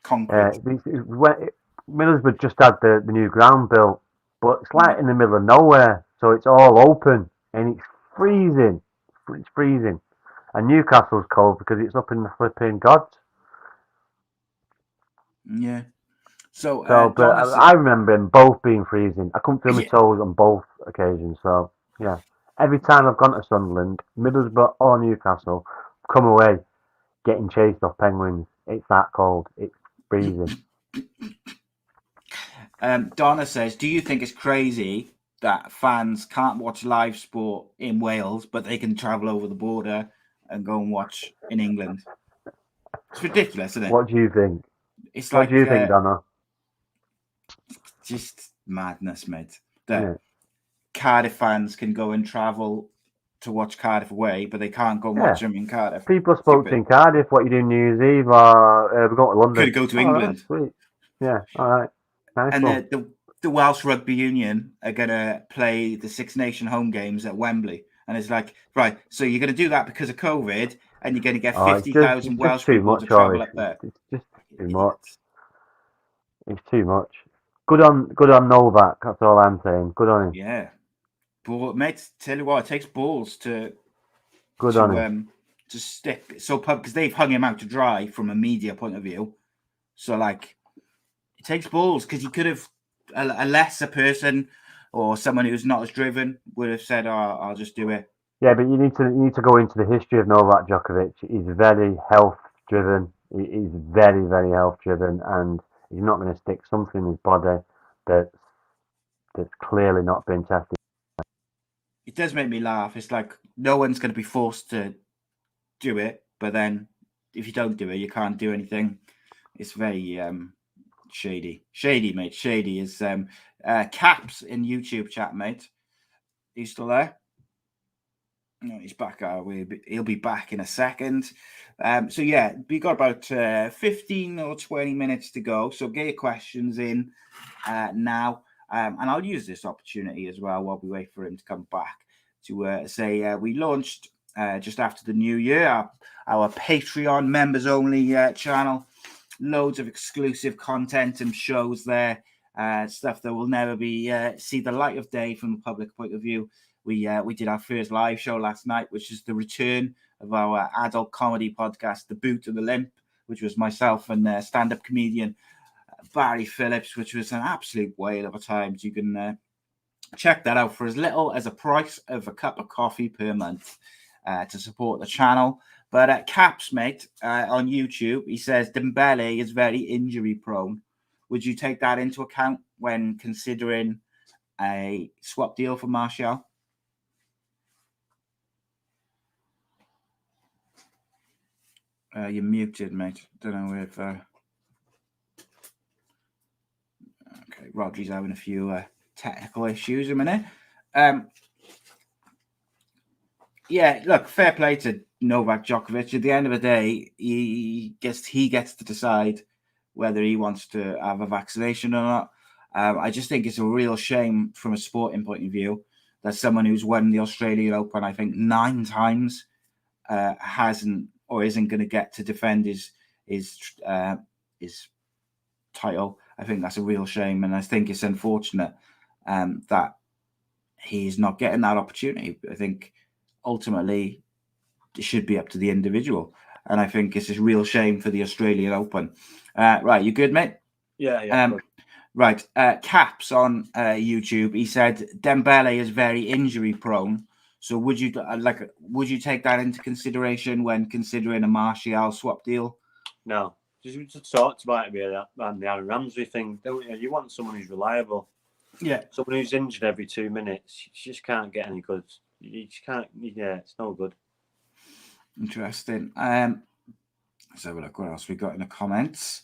concrete. Middlesbrough just had the new ground built, but it's like in the middle of nowhere, so it's all open and it's freezing. It's freezing. And Newcastle's cold because it's up in the flipping gods. Yeah. So but I remember them both being freezing. I couldn't feel my toes on both occasions. So yeah, every time I've gone to Sunderland, Middlesbrough or Newcastle, come away getting chased off penguins. It's that cold. It's freezing. Donna says, "Do you think it's crazy that fans can't watch live sport in Wales, but they can travel over the border and go and watch in England?" It's ridiculous, isn't it? What do you think? It's what do you think, Donna? Just madness, mate. Cardiff fans can go and travel to watch Cardiff away, but they can't go and watch them in Cardiff. People spoke to in Cardiff, what you do New Year's Eve, or we're going to London. Could go to England. Right, sweet. Yeah, all right. Nice and one. The Welsh Rugby Union are going to play the Six Nation home games at Wembley. And it's like, right, so you're going to do that because of COVID, and you're going to get 50,000 Welsh people to travel up there. It's just too much. It's too much. Good on Novak, that's all I'm saying. Good on him. Yeah. But, mate, tell you what, it takes balls to stick. So, because they've hung him out to dry from a media point of view. So, like, it takes balls because he could have, a lesser person or someone who's not as driven would have said, I'll just do it. Yeah, but you need to go into the history of Novak Djokovic. He's very health driven. He's very, very health driven, and he's not going to stick something in his body that's clearly not been tested. It does make me laugh. It's like no one's going to be forced to do it, but then if you don't do it, you can't do anything. It's very shady, mate. Shady is Caps in YouTube chat, mate. Are you still there? No, he's back. He'll be back in a second. So yeah, we got about 15 or 20 minutes to go. So get your questions in now. And I'll use this opportunity as well while we wait for him to come back to say we launched just after the new year. Our Patreon members only channel. Loads of exclusive content and shows there. Stuff that will never be see the light of day from the public point of view. We did our first live show last night, which is the return of our adult comedy podcast, The Boot and the Limp, which was myself and stand-up comedian Barry Phillips, which was an absolute whale of a time. So you can check that out for as little as a price of a cup of coffee per month to support the channel. But Caps, mate, on YouTube, he says Dembele is very injury prone. Would you take that into account when considering a swap deal for Martial? You're muted, mate. Don't know if... Okay, Rodri's having a few technical issues a minute. Yeah, look, fair play to Novak Djokovic. At the end of the day, he gets to decide whether he wants to have a vaccination or not. I just think it's a real shame from a sporting point of view that someone who's won the Australian Open, I think 9 times, hasn't or isn't going to get to defend his title. I think that's a real shame, and I think it's unfortunate that he's not getting that opportunity. I think ultimately it should be up to the individual, and I think it's a real shame for the Australian Open. Right, you good, mate? Yeah. Right, Caps on YouTube. He said Dembele is very injury prone. So would you take that into consideration when considering a Martial swap deal? No, we just talked about it really, and the Aaron Ramsey thing, don't you? You want someone who's reliable. Yeah. Someone who's injured every 2 minutes. You just can't get any good. You just can't. Yeah, it's no good. Interesting. Let's have a look. What else we got in the comments?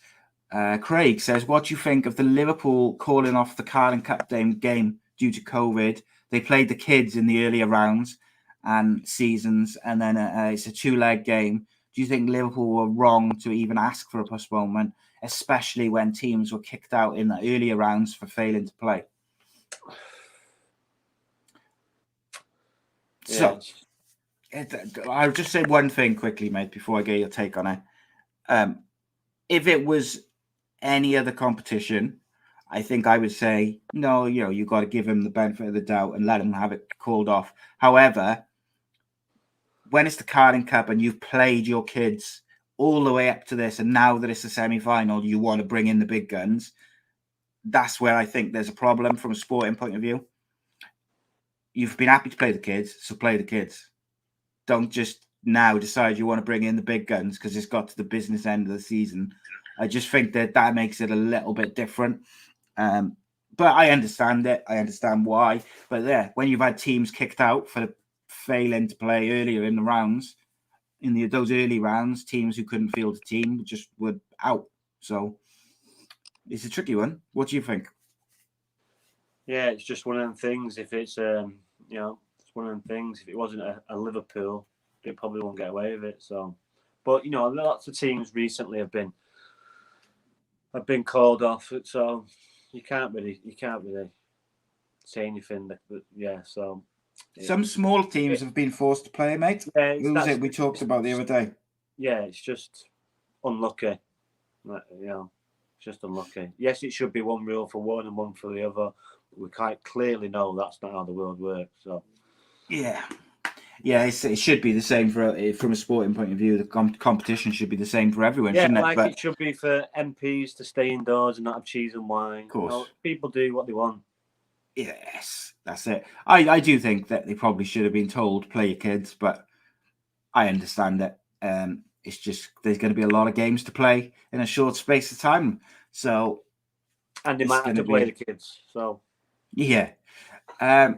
Craig says, "What do you think of the Liverpool calling off the Cardiff Cup game due to COVID? They played the kids in the earlier rounds and seasons, and then it's a 2-leg game. Do you think Liverpool were wrong to even ask for a postponement, especially when teams were kicked out in the earlier rounds for failing to play?" Yeah. So, I'll just say one thing quickly, mate, before I get your take on it. If it was any other competition, I think I would say, no, you've got to give him the benefit of the doubt and let him have it called off. However, when it's the Cardiff Cup and you've played your kids all the way up to this, and now that it's the semi-final, you want to bring in the big guns, that's where I think there's a problem from a sporting point of view. You've been happy to play the kids, so play the kids. Don't just now decide you want to bring in the big guns because it's got to the business end of the season. I just think that makes it a little bit different. But I understand it. I understand why. But yeah, when you've had teams kicked out for failing to play earlier in the rounds, those early rounds, teams who couldn't field a team just were out. So it's a tricky one. What do you think? Yeah, it's just one of them things. If it's it's one of them things. If it wasn't a Liverpool, they probably won't get away with it. So, but lots of teams recently have been called off. So you can't really say anything. But yeah, so some small teams have been forced to play, mate. Yeah, who was it we talked about the other day? Yeah, it's just unlucky. Just unlucky. Yes, it should be one rule for one and one for the other. We quite clearly know that's not how the world works. So yeah, it should be the same from a sporting point of view. The competition should be the same for everyone, shouldn't it? It should be for MPs to stay indoors and not have cheese and wine. Of course, people do what they want. Yes, that's it. I do think that they probably should have been told play your kids, but I understand that. It's just there's going to be a lot of games to play in a short space of time, and they might have to play the kids. So yeah. I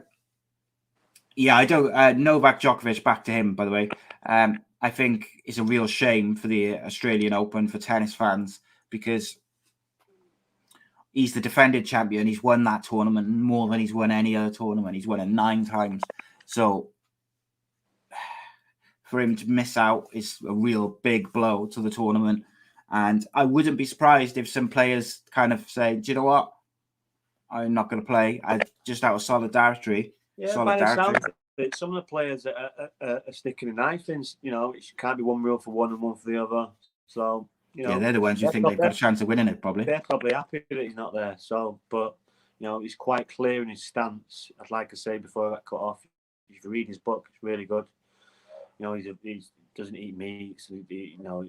don't. Novak Djokovic, back to him, by the way. I think it's a real shame for the Australian Open for tennis fans because he's the defending champion. He's won that tournament more than he's won any other tournament. He's won it 9 times. So for him to miss out is a real big blow to the tournament. And I wouldn't be surprised if some players kind of say, do you know what? I'm not going to play. Just out of solidarity. Yeah, by the sound, that some of the players are sticking a knife in. You know, it can't be one rule for one and one for the other. So, you know, they're the ones who think they've got a chance of winning it, probably. They're probably happy that he's not there. So, but you know, he's quite clear in his stance. I'd like to say before I got cut off, if you read his book, it's really good. You know, he doesn't eat meat. So you know,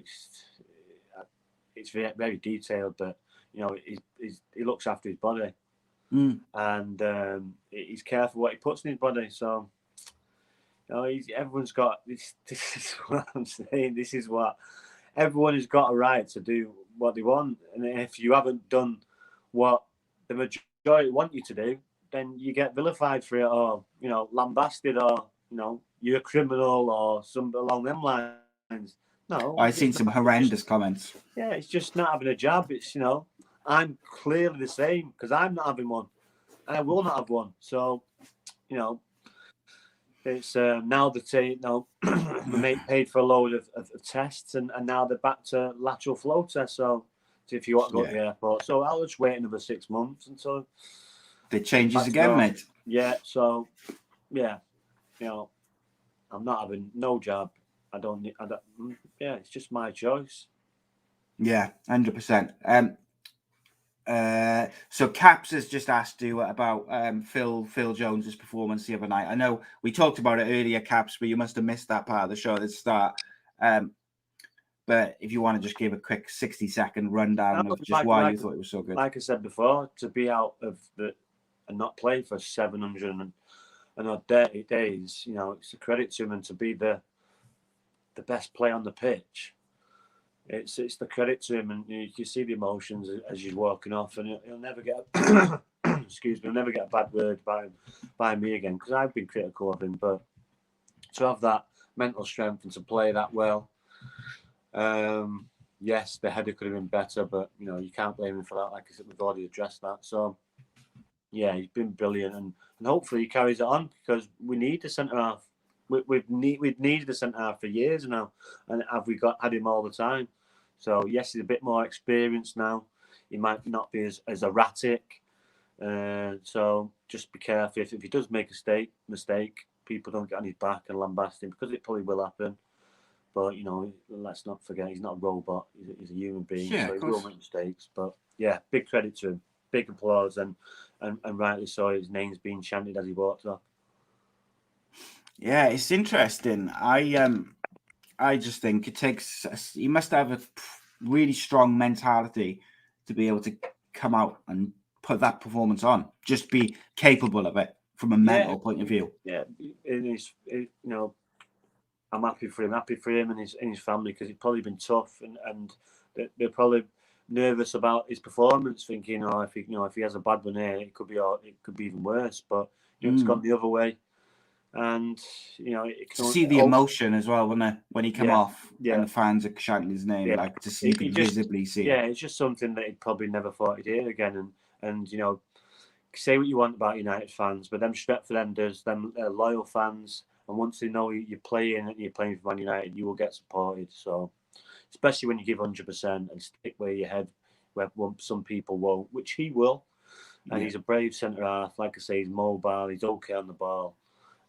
it's very, very detailed, but you know, he looks after his body, and he's careful what he puts in his body. So, you know, everyone's got this. This is what I'm saying. This is what everyone has got a right to do what they want, and if you haven't done what the majority want you to do, then you get vilified for it, or you know, lambasted, or you know, you're a criminal, or something along them lines. No, I've seen some horrendous comments. Yeah, it's just not having a jab. It's, you know, I'm clearly the same because I'm not having one, and I will not have one. So, you know, it's now that you know we paid for a load of tests, and now they're back to lateral flow tests. So, if you want to go to the airport, so I'll just wait another 6 months until it changes again, mate. Yeah. So, yeah, you know, I'm not having no jab. I don't. Yeah, it's just my choice. Yeah, 100%. So Caps has just asked you about Phil Jones's performance the other night. I know we talked about it earlier, Caps, but you must have missed that part of the show at the start. But if you want to just give a quick 60-second rundown of just why you thought it was so good. Like I said before, to be out of and not play for 700 and odd days, you know, it's a credit to him, and to be the best player on the pitch. It's the credit to him, and you see the emotions as he's walking off, and he'll never get excuse me, he'll never get a bad word by me again, because I've been critical of him. But to have that mental strength and to play that well, yes, the header could have been better, but you know, you can't blame him for that. Like I said, we've already addressed that. So yeah, he's been brilliant, and hopefully he carries it on, because we need the centre half. We've needed the centre half for years now, and have we had him all the time? So yes, he's a bit more experienced now. He might not be as erratic. So just be careful. If he does make a mistake, people don't get on his back and lambast him, because it probably will happen. But you know, let's not forget, he's not a robot. He's a human being, so he will make mistakes. But yeah, big credit to him. Big applause, and rightly so. His name's being chanted as he walks off. Yeah, it's interesting. I just think it takes. You must have a really strong mentality to be able to come out and put that performance on. Just be capable of it from a mental point of view. Yeah, you know, I'm happy for him and his family, because it's probably been tough, and they're probably nervous about his performance, thinking, oh, if he has a bad one here, it could be even worse. But you know, it's gone the other way. And you know, to see the emotion as well, wasn't it, when he came off and the fans are chanting his name, like to see, you could visibly see. Yeah, it's just something that he'd probably never thought he'd hear again. And you know, say what you want about United fans, but them Stretfordenders, them loyal fans, and once they know you're playing for Man United, you will get supported. So, especially when you give 100% and stick where your head, where some people won't, which he will. And he's a brave centre half. Like I say, he's mobile. He's okay on the ball.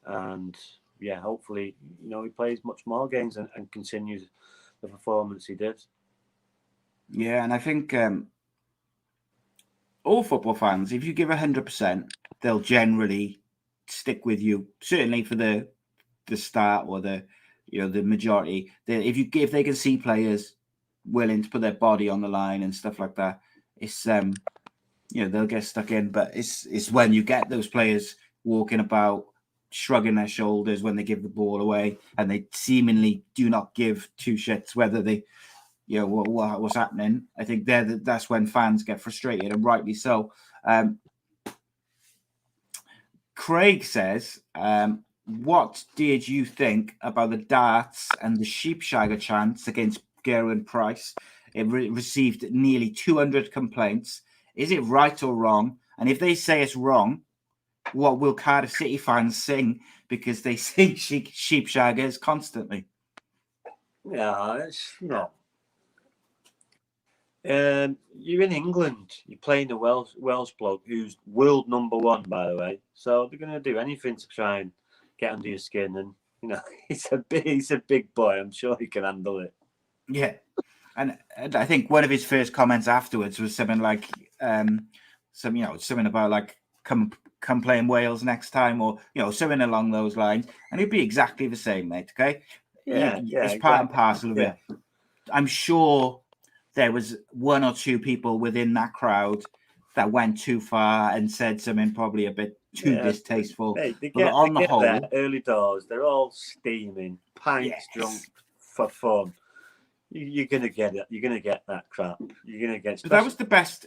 And yeah, hopefully, you know, he plays much more games and continues the performance he did. Yeah, and I think all football fans, if you give 100%, they'll generally stick with you. Certainly for the start, or the majority. If they can see players willing to put their body on the line and stuff like that, it's they'll get stuck in. But it's when you get those players walking about, shrugging their shoulders when they give the ball away, and they seemingly do not give two shits whether they, what's happening. I think that's when fans get frustrated, and rightly so. Craig says, what did you think about the darts and the sheepshagger chants against Gerwyn Price? It received nearly 200 complaints. Is it right or wrong? And if they say it's wrong, what will Cardiff City fans sing? Because they sing sheepshaggers constantly. Yeah, it's you're in England. You're playing a Welsh bloke who's world number one, by the way. So they're going to do anything to try and get under your skin, and he's a big boy. I'm sure he can handle it. Yeah, and I think one of his first comments afterwards was something like, something about like come play in Wales next time, or something along those lines, and he'd be exactly the same, mate. Okay, it's part and parcel of it. I'm sure there was one or two people within that crowd that went too far and said something probably a bit too distasteful. They but get on the whole, there early doors, they're all steaming, pints drunk for fun. You're gonna get it. You're gonna get that crap. You're gonna get. But that was the best.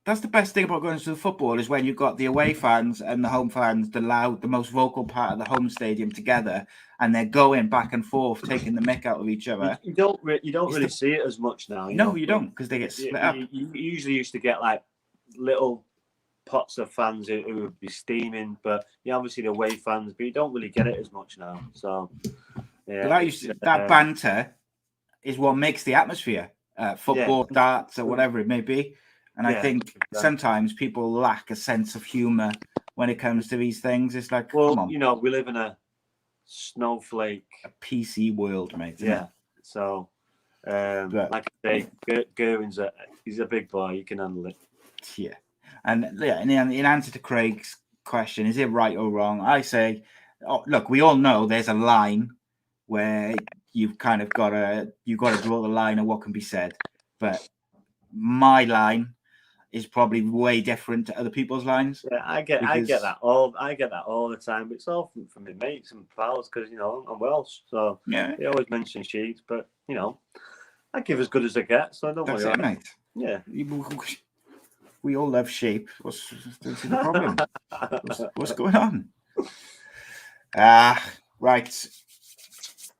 That's the best thing about going to the football, is when you've got the away fans and the home fans, the most vocal part of the home stadium together, and they're going back and forth, taking the mick out of each other. You don't really see it as much now. You don't, because they get split up. You usually used to get like little pots of fans who would be steaming, but obviously the away fans, but you don't really get it as much now. So that banter is what makes the atmosphere. Football, darts, or whatever it may be. And I think sometimes people lack a sense of humour when it comes to these things. It's like, come on. We live in a snowflake, a PC world, mate. Yeah. So, like I say, Gerwin's he's a big boy. You can handle it. Yeah. And in answer to Craig's question, is it right or wrong? I say, look, we all know there's a line where you've kind of got to draw the line of what can be said. But my line is probably way different to other people's lines. Yeah, I get that all the time. It's all from my mates and pals, because I'm Welsh, so they always mention sheets. But I give as good as I get, so I don't worry. That's it, mate. Yeah, we all love sheep. What's the problem? what's going on? Right. So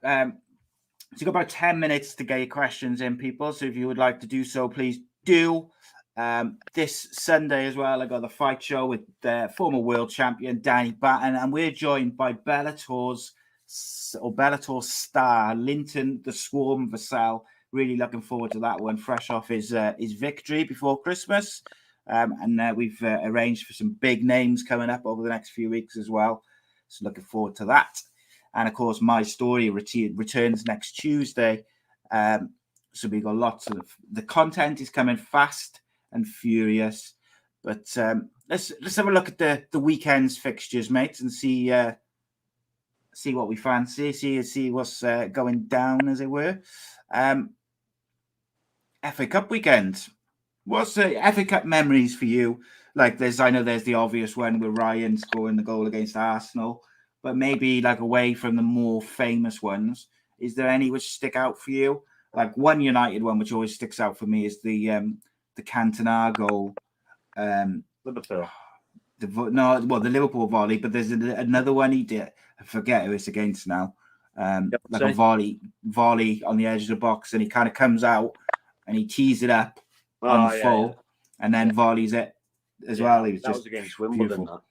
you've got about 10 minutes to get your questions in, people. So if you would like to do so, please do. This Sunday as well, I got the fight show with former world champion Danny Batten, and we're joined by Bellator star Linton the Swarm Vassal. Really looking forward to that one, fresh off his victory before Christmas. And we've arranged for some big names coming up over the next few weeks as well. So looking forward to that. And of course, my story returns next Tuesday. So we've got lots of the content is coming fast and furious. But let's have a look at the weekend's fixtures, mates, and see what we fancy. See what's going down, as it were. FA Cup weekend. What's the FA Cup memories for you? Like, I know there's the obvious one with Ryan scoring the goal against Arsenal, but maybe like away from the more famous ones, is there any which stick out for you? Like one United one which always sticks out for me is the Cantona goal. Liverpool. The Liverpool volley, but there's another one he did. I forget who it's against now. Like a volley on the edge of the box, and he kind of comes out and he tees it up on full, and then volleys it as well. He was that was against Wimbledon. That.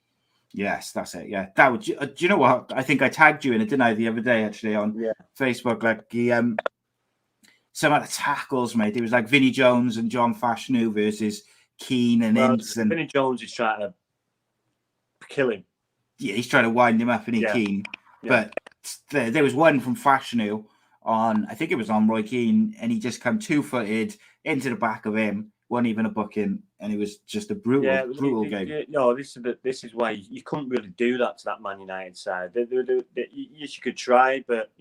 Yes, that's it. Yeah, that would. Do you know what? I think I tagged you in it, didn't I, the other day actually on Facebook? Like he, some of the tackles, mate. It was like Vinnie Jones and John Fashanu versus Keane and Ince. And Vinnie Jones is trying to kill him. Yeah, he's trying to wind him up, and Keane. Yeah. But there was one from Fashanu on, I think it was on Roy Keane, and he just come 2-footed into the back of him. Wasn't even a booking, and it was just a brutal game. No, this is why you couldn't really do that to that Man United side. Yes, you could try, but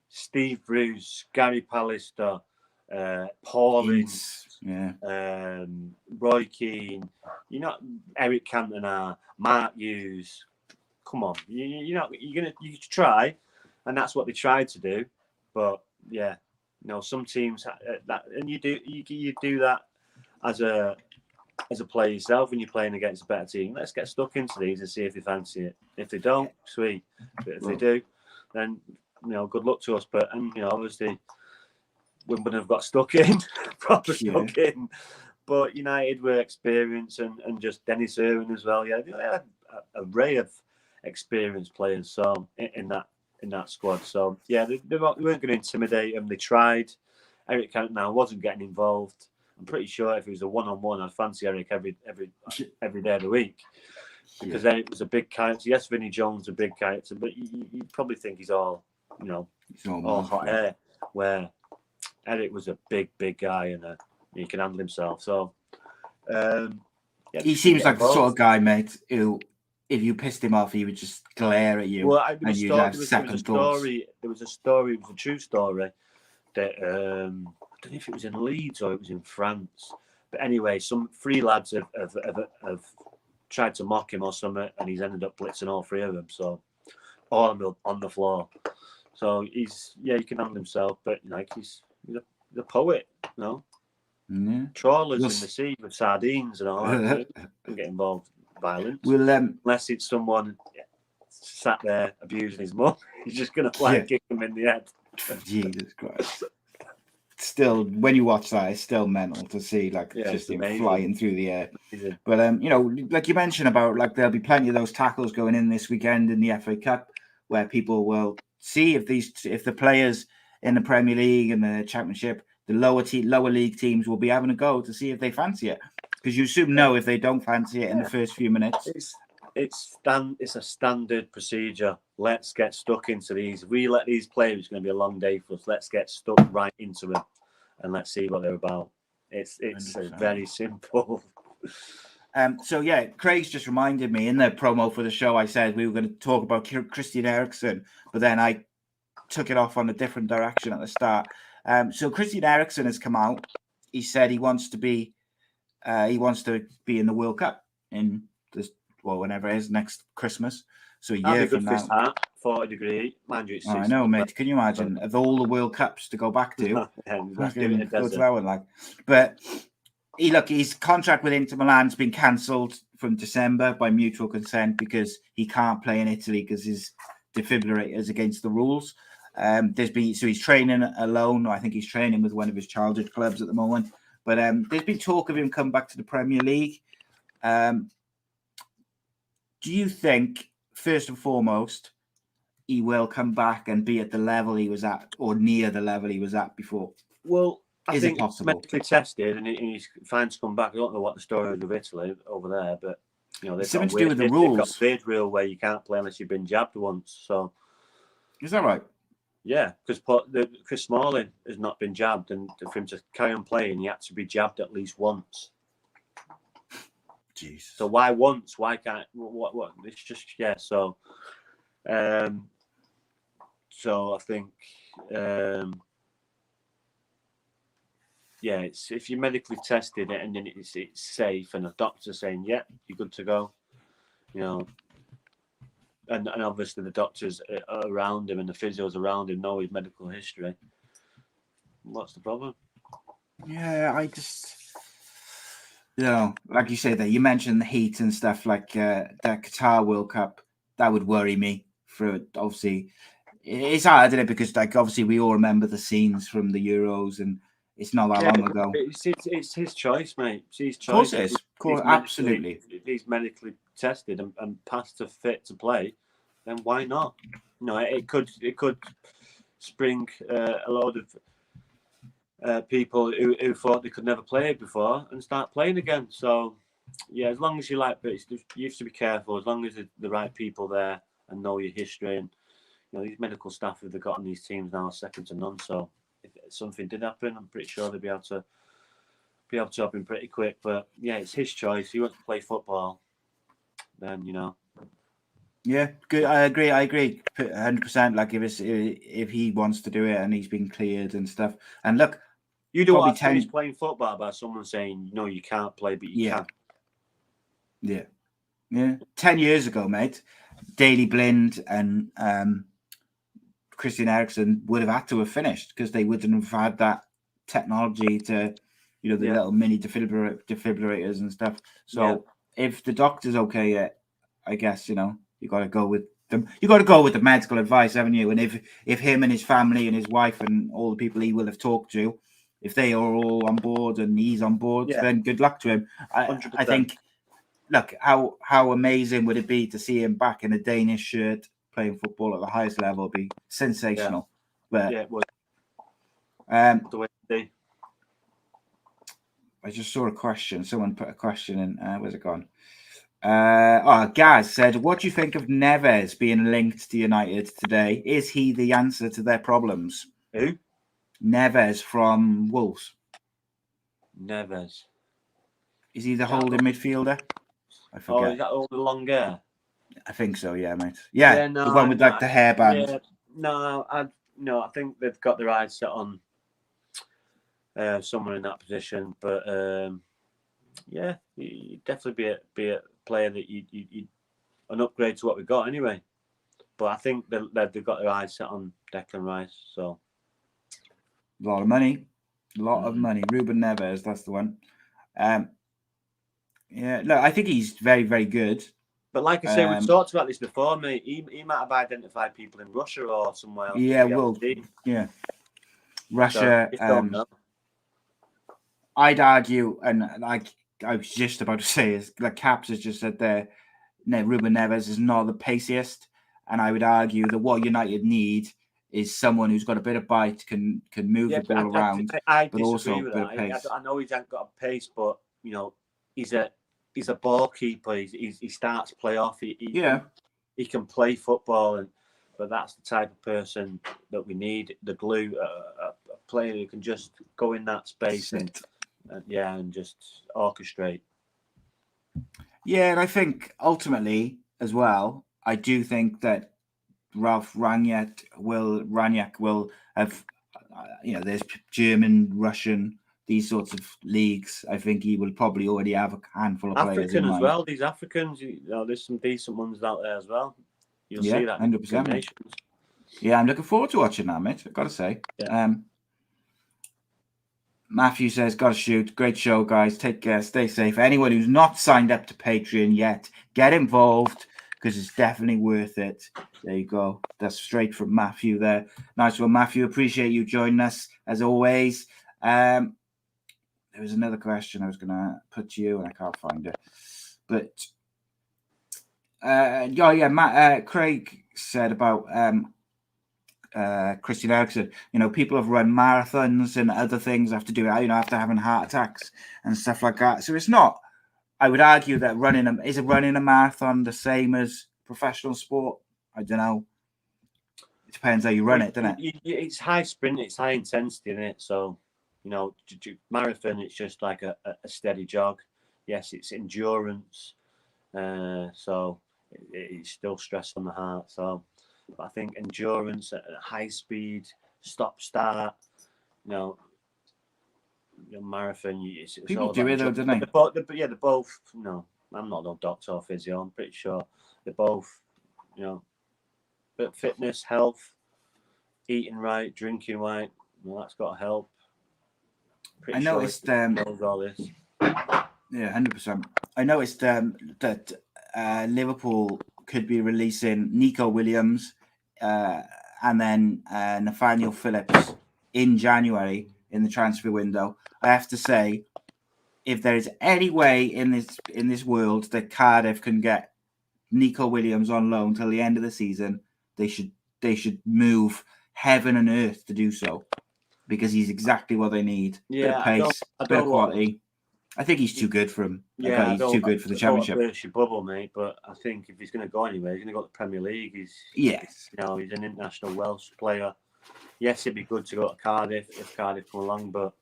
Steve Bruce, Gary Pallister, Paul Ince, Roy Keane, Eric Cantona, Mark Hughes. Come on, you try, and that's what they tried to do. But some teams that, and you do that as a player yourself when you're playing against a better team. Let's get stuck into these and see if they fancy it. If they don't, sweet. But if they do, then good luck to us. But obviously Wimbledon have got stuck in, proper stuck in. But United were experienced, and just Dennis Irwin as well. Yeah, they had an array of experienced players. So in that squad. So they weren't going to intimidate them. They tried. Eric Cantona wasn't getting involved. I'm pretty sure if it was a one-on-one, I'd fancy Eric every day of the week. because then it was a big character. Yes, Vinnie Jones a big character, but you probably think he's all, He's all all hot air. Where Eric was a big guy and he can handle himself. So he seems like the sort of guy, mate, who if you pissed him off, he would just glare at you. Well, and you'd have second thoughts. There was a story. It was a true story that I don't know if it was in Leeds or it was in France. But anyway, some three lads have tried to mock him or something, and he's ended up blitzing all three of them. So all of them on the floor. So he can handle himself, but he's a poet, Yeah. Trawlers in the sea with sardines and all that. Don't get involved in violence. Well, unless it's someone sat there abusing his mum, he's just going to kick him in the head. Jesus Christ. Still, when you watch that, it's still mental to see just him flying through the air. Amazing. But like you mentioned about there'll be plenty of those tackles going in this weekend in the FA Cup, where people will see if the players in the Premier League and the Championship, the lower league teams will be having a go to see if they fancy it, because you assume if they don't fancy it in the first few minutes. It's a standard procedure. Let's get stuck into these. If we let these play, it's going to be a long day for us. Let's get stuck right into them and let's see what they're about. It's very simple. Craig's just reminded me in the promo for the show, I said we were going to talk about Christian Eriksen, but then I took it off on a different direction at the start. So Christian Eriksen has come out. He said he wants to be in the World Cup in whenever it is, next Christmas. So a year from now. 40 degree, mind you. I know, mate. Can you imagine of all the World Cups to go back to? But his contract with Inter Milan's been cancelled from December by mutual consent because he can't play in Italy because his defibrillator is against the rules. He's training alone. I think he's training with one of his childhood clubs at the moment. But there's been talk of him coming back to the Premier League. Do you think, first and foremost, he will come back and be at the level he was at or near the level he was at before? Well, I think it possible? He's medically tested and he's fine to come back. I don't know what the story is with Italy over there, but they've something to do with the rules. They've got a weird rule where you can't play unless you've been jabbed once. So, is that right? Yeah, because Chris Smalling has not been jabbed, and for him to carry on playing, he had to be jabbed at least once. Jeez. So why once? Why can't? What? It's just So, so I think, it's if you're medically tested and then it's safe, and a doctor saying, "Yeah, you're good to go," and obviously the doctors around him and the physios around him know his medical history. What's the problem? Yeah, I just. Like you say there, you mentioned the heat and stuff like that Qatar World Cup. That would worry me. Obviously, it's hard, isn't it? Because obviously we all remember the scenes from the Euros, and it's not that long ago. It's his choice, mate. It's his choice. Of course it is. Absolutely. If he's medically tested and passed to fit to play, then why not? It could spring a load of people who thought they could never play before and start playing again. So, as long as you but you have to be careful. As long as the right people there and know your history, and these medical staff they've got on these teams now are second to none. So, if something did happen, I'm pretty sure they'd be able to help him pretty quick. But it's his choice. If he wants to play football, then Yeah, good. I agree 100%. Like if he wants to do it and he's been cleared and stuff. And look, you don't want to finish playing football by someone saying no, you can't play, but you can. Yeah. 10 years ago, mate, Daley Blind and Christian Eriksen would have had to have finished because they wouldn't have had that technology to, the little mini defibrillators and stuff. So if the doctor's okay, I guess you got to go with them. You got to go with the medical advice, haven't you? And if him and his family and his wife and all the people he will have talked to, if they are all on board and he's on board, then good luck to him. I think. Look, how amazing would it be to see him back in a Danish shirt playing football at the highest level? It'd be sensational. But it would. The way I just saw a question. Someone put a question in. Where's it gone? Gaz said, what do you think of Neves being linked to United today? Is he the answer to their problems? Who? Neves from Wolves. Neves. Is he the holding midfielder? I Oh, forget. is that all the long hair? I think so, yeah, mate. Yeah, no, the one with like the hairband. Yeah, no, I think they've got their eyes set on someone in that position. But yeah, he'd definitely be a player that you an upgrade to what we got anyway. But I think they've got their eyes set on Declan Rice. So a lot of money, of money. Ruben Neves, that's the one. Yeah, look, I think he's very, very good. But like I say, we've talked about this before, mate. He might have identified people in Russia or somewhere else. Yeah, well, yeah. Russia. So, I'd argue, and like I was just about to say, is like Caps has just said there, Ruben Neves is not the paciest, and I would argue that what United need is someone who's got a bit of bite, can move the ball around, but also a bit of pace. I know he's got a pace, but you know, he's a ball keeper. He starts play off. He can play football, but that's the type of person that we need. The glue, a player who can just go in that space and just orchestrate. Yeah, and I think ultimately as well, I do think that Ralph Rangnick will have, there's German, Russian, these sorts of leagues. I think he will probably already have a handful of players in mind. African as well. These Africans, there's some decent ones out there as well. You'll see that 100%. Yeah, I'm looking forward to watching that, mate. I've got to say. Yeah. Matthew says, got to shoot. Great show, guys. Take care. Stay safe. Anyone who's not signed up to Patreon yet, get involved because it's definitely worth it. There you go. That's straight from Matthew there. Nice one, Matthew. Appreciate you joining us as always. There was another question I was going to put to you and I can't find it. But, Matt, Craig said about Christian Eriksen, people have run marathons and other things have to do it, after having heart attacks and stuff like that. So it's not, I would argue that running a marathon the same as professional sport? I don't know. It depends how you run it, doesn't it? It's high sprint, it's high intensity, isn't it? So, marathon, it's just like a steady jog. Yes, it's endurance. So it's still stress on the heart. So I think endurance at high speed, stop start, marathon. People do it though, don't they? They're both. No, I'm not no doctor or physio. I'm pretty sure they're both. But fitness, health, eating right, drinking right. That's got to help. I noticed all this. Yeah, 100%. I noticed that Liverpool could be releasing Nico Williams and then Nathaniel Phillips in January in the transfer window. I have to say, if there is any way in this world that Cardiff can get Nico Williams on loan till the end of the season, they should move heaven and earth to do so, because he's exactly what they need. Bit of pace, bit of quality. I think he's too good for him. Yeah, he's too good for the Championship. Burst your bubble, mate. But I think if he's going to go anywhere, he's going to go to the Premier League. He's an international Welsh player. Yes, it'd be good to go to Cardiff if Cardiff come along, but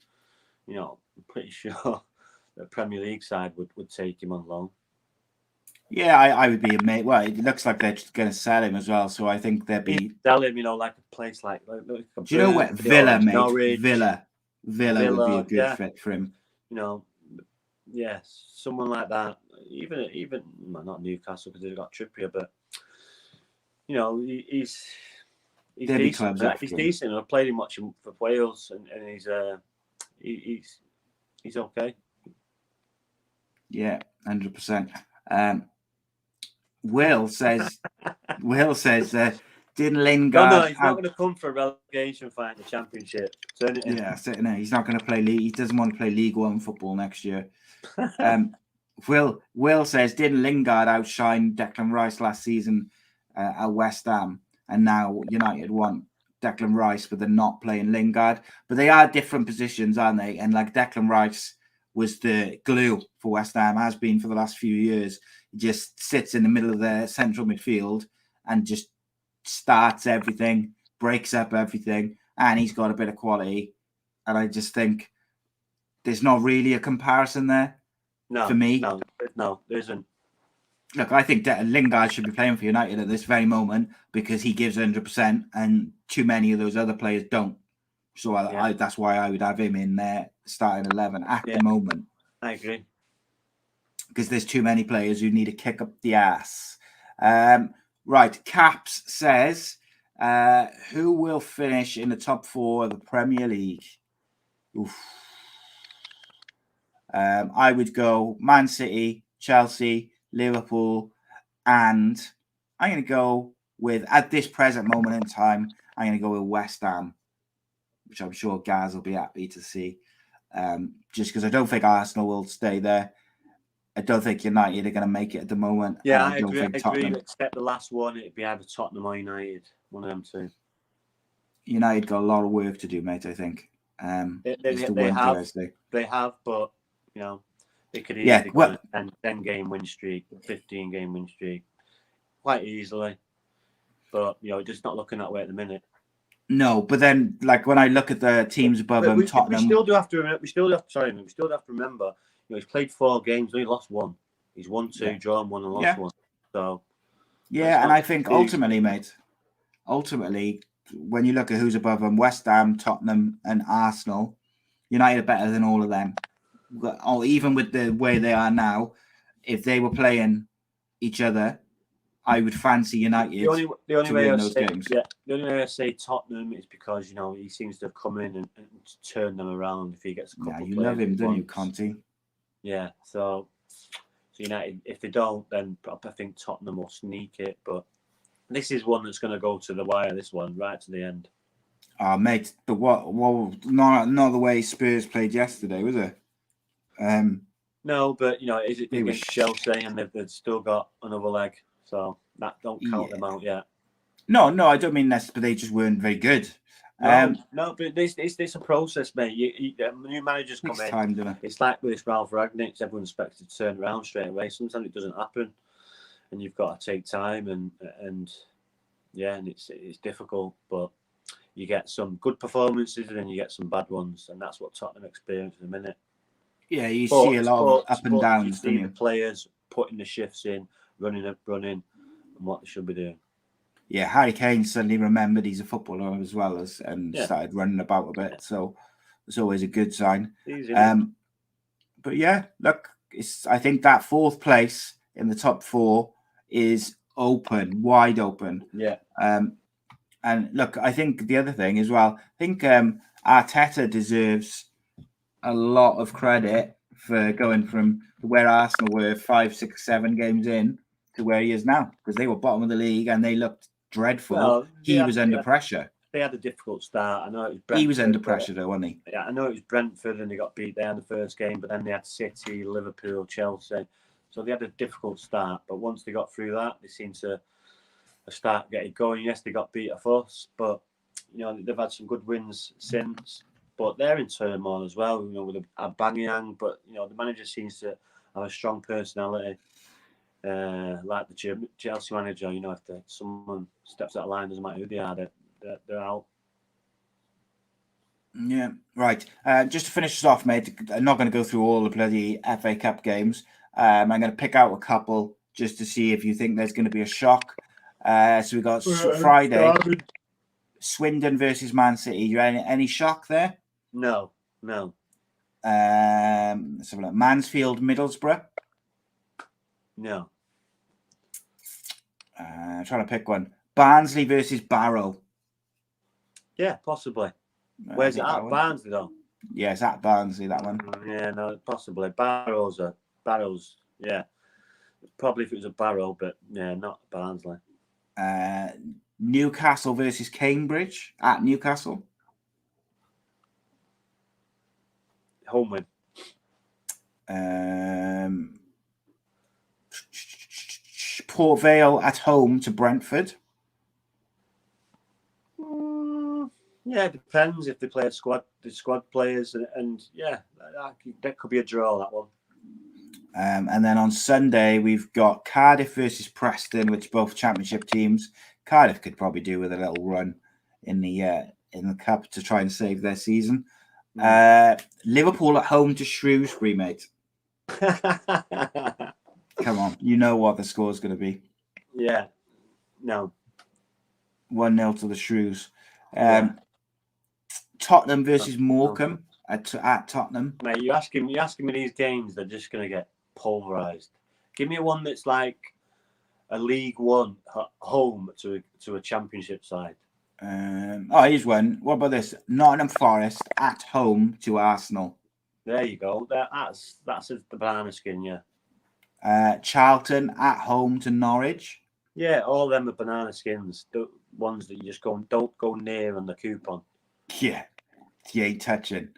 I'm pretty sure the Premier League side would take him on loan. Yeah, I would be amazed. Well, it looks like they're just going to sell him as well, so I think they'd be sell him. Like a place like do you know what? Villa, mate. Norwich, Villa would be a good fit for him. Yes, someone like that. Even not Newcastle because they've got Trippier, but he's decent. He's decent. I've played him watching for Wales, and he's okay. Yeah, 100%. Will says, didn't Lingard? No, he's not going to come for a relegation fight in the Championship. Yeah, he's not going to play league. He doesn't want to play League One football next year. Will says, didn't Lingard outshine Declan Rice last season at West Ham, and now United want Declan Rice, but they're not playing Lingard. But they are different positions, aren't they? And like Declan Rice, was the glue for West Ham, has been for the last few years. He just sits in the middle of their central midfield and just starts everything, breaks up everything, and he's got a bit of quality. And I just think there's not really a comparison there for me. No, there isn't. Look, I think that Lingard should be playing for United at this very moment because he gives 100%, and too many of those other players don't. So that's why I would have him in there starting 11 at the moment. I agree. Because there's too many players who need to kick up the ass. Right, Caps says, who will finish in the top 4 of the Premier League? Oof. I would go Man City, Chelsea, Liverpool, and I'm going to go with, at this present moment in time, I'm going to go with West Ham, which I'm sure Gaz will be happy to see. Just because I don't think Arsenal will stay there. I don't think United are going to make it at the moment. Yeah, I agree. Except the last one, it'd be either Tottenham or United. One of them two. United got a lot of work to do, mate, I think. They have, but, you know, they could easily go a 10-game win streak, 15-game win streak, quite easily. But, you know, just not looking that way at the minute. No, but then, like, when I look at the teams above them, Tottenham... We still do have to remember, you know, he's played 4 games, only lost 1. He's won 2, drawn 1 and lost 1. So... Yeah, and I think ultimately, when you look at who's above them, West Ham, Tottenham and Arsenal, United are better than all of them. Or even with the way they are now, if they were playing each other, I would fancy United the only to way win I those games. Yeah, the only way I say Tottenham is because, you know, he seems to have come in and turned them around if he gets a couple of players. You love him, don't you, Conte? Yeah, so United, if they don't, then I think Tottenham will sneak it. But this is one that's going to go to the wire, this one, right to the end. Oh, mate, not the way Spurs played yesterday, was it? No, but, you know, is it against Chelsea and they've still got another leg, so that don't count them out yet. No, I don't mean that, but they just weren't very good. No, but it's a process, mate. New managers come in. It's like with this Ralph Ragnick, everyone expects to turn around straight away. Sometimes it doesn't happen, and you've got to take time and it's difficult. But you get some good performances and then you get some bad ones, and that's what Tottenham experience in a minute. Yeah, you see a lot of up and downs. You see the players putting the shifts in, running, and what they should be doing. Yeah, Harry Kane suddenly remembered he's a footballer as well and started running about a bit. So it's always a good sign. But yeah, look, I think that 4th place in the top 4 is wide open. Yeah. And look, I think the other thing as well, I think Arteta deserves a lot of credit for going from where Arsenal were 5, 6, 7 games in to where he is now, because they were bottom of the league and they looked dreadful. Well, he was under pressure. They had a difficult start. I know it was Brentford. He was under pressure though, wasn't he? Yeah, I know it was Brentford and they got beat there in the first game, but then they had City, Liverpool, Chelsea. So they had a difficult start, but once they got through that, they seemed to start getting going. Yes, they got beat at us, but you know, they've had some good wins since. But they're in turmoil as well, you know, with Aubameyang. But you know, the manager seems to have a strong personality. Like the Chelsea manager, you know, if someone steps out of line, doesn't matter who they are, they're out. Yeah, right. Just to finish this off, mate, I'm not going to go through all the bloody FA Cup games. I'm going to pick out a couple just to see if you think there's going to be a shock. So we got Friday, Swindon versus Man City. You any shock there? No. Let's have a look. Mansfield, Middlesbrough. No. Trying to pick one. Barnsley versus Barrow. Yeah, possibly. Where's it at? Barnsley, though? Yeah, it's at Barnsley, that one. Yeah, no, possibly. Barrows, yeah. Probably if it was a Barrow, but yeah, not Barnsley. Newcastle versus Cambridge at Newcastle. Home win. Port Vale at home to Brentford. Yeah, Yeah, it depends if they play the squad players, and yeah, that could be a draw, that one. And then on Sunday, we've got Cardiff versus Preston, which both championship teams. Cardiff could probably do with a little run in the cup to try and save their season. Liverpool at home to Shrewsbury, mate. Come on, you know what the score's going to be. Yeah, no. 1-0 to the Shrews. Tottenham versus Morecambe at Tottenham. Mate, you're asking me these games, they're just going to get pulverised. Give me one that's like a League One home to a Championship side. Here's one. What about this? Nottingham Forest at home to Arsenal. There you go. That's the banana skin, yeah. Charlton at home to Norwich. Yeah, all them are banana skins. The ones that you just don't go near on the coupon. Yeah, you ain't touching.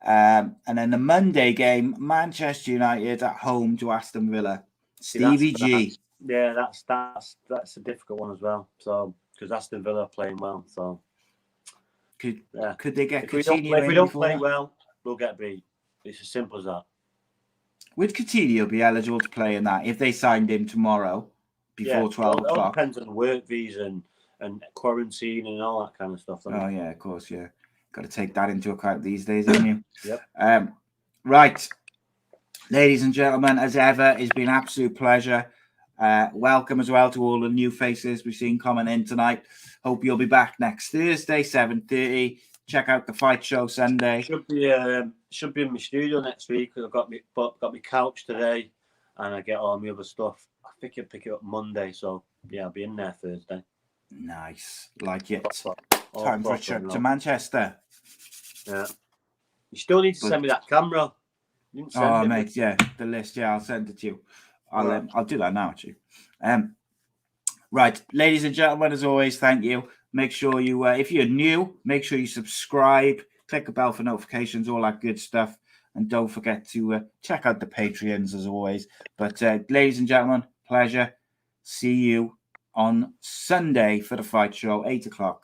And then the Monday game, Manchester United at home to Aston Villa. Stevie G. Yeah, that's a difficult one as well. So because Aston Villa are playing well, so could they get? If we don't play well, we'll get beat. It's as simple as that. Would Coutinho be eligible to play in that if they signed him tomorrow before 12 o'clock? It all depends on work visa and quarantine and all that kind of stuff. Oh yeah, of course, yeah. Got to take that into account these days, haven't you? Yep. Right, ladies and gentlemen, as ever, it's been an absolute pleasure. Welcome as well to all the new faces we've seen coming in tonight. Hope you'll be back next Thursday, 7:30. Check out the fight show Sunday. Should be in my studio next week because I've got my couch today, and I get all my other stuff. I think I'll pick it up Monday, so yeah, I'll be in there Thursday. Nice, like it. Time for a trip to Manchester. Yeah, you still need to send me that camera. You didn't send it, mate, yeah, the list. Yeah, I'll send it to you. I'll do that now, actually. Right, ladies and gentlemen, as always, thank you. Make sure you, if you're new, make sure you subscribe, click the bell for notifications, all that good stuff. And don't forget to check out the Patreons as always. But ladies and gentlemen, pleasure. See you on Sunday for the fight show, 8 o'clock.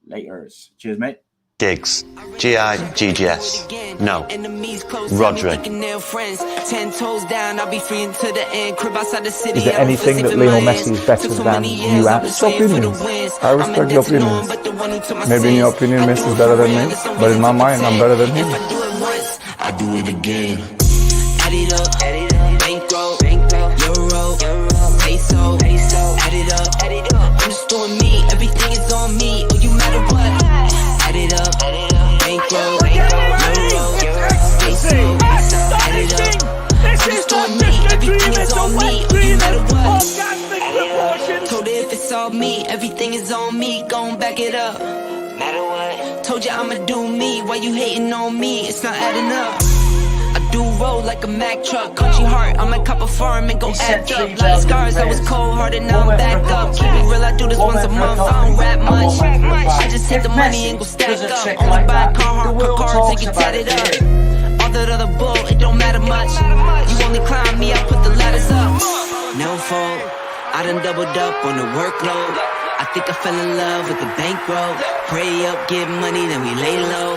Laters. Cheers, mate. Giggs. G-I-G-G-S. No. Rhodri. Is there anything that Lionel Messi is better than you at? It's opinions. I respect your opinions. Maybe in your opinion, Messi is better than me, but in my mind, I'm better than him. I do it again. Add it up, bankroll, euro, peso, add it up, I'm just doing me, everything is on me, oh you matter what, add it up, bankroll, euro, peso, add it up, I'm just doing me, everything is on me, oh you matter what, told her if it's all me, everything is on me, gon' back it up, matter what, told you I'ma do me, why you hating on me, it's not adding up. Do roll like a Mack truck, country heart, I might cop a farm and go act up. Like scars, I was cold hearted, now I'm back up. Keep it real, I do this once a month, I don't rap much. I just hit the money and go stack up. Only buy cars, take it tatted up. All that other bull, it don't matter much. You only climb me, I put the ladders up. No fault, I done doubled up on the workload. I think I fell in love with the bankroll. Pray up, get money, then we lay low.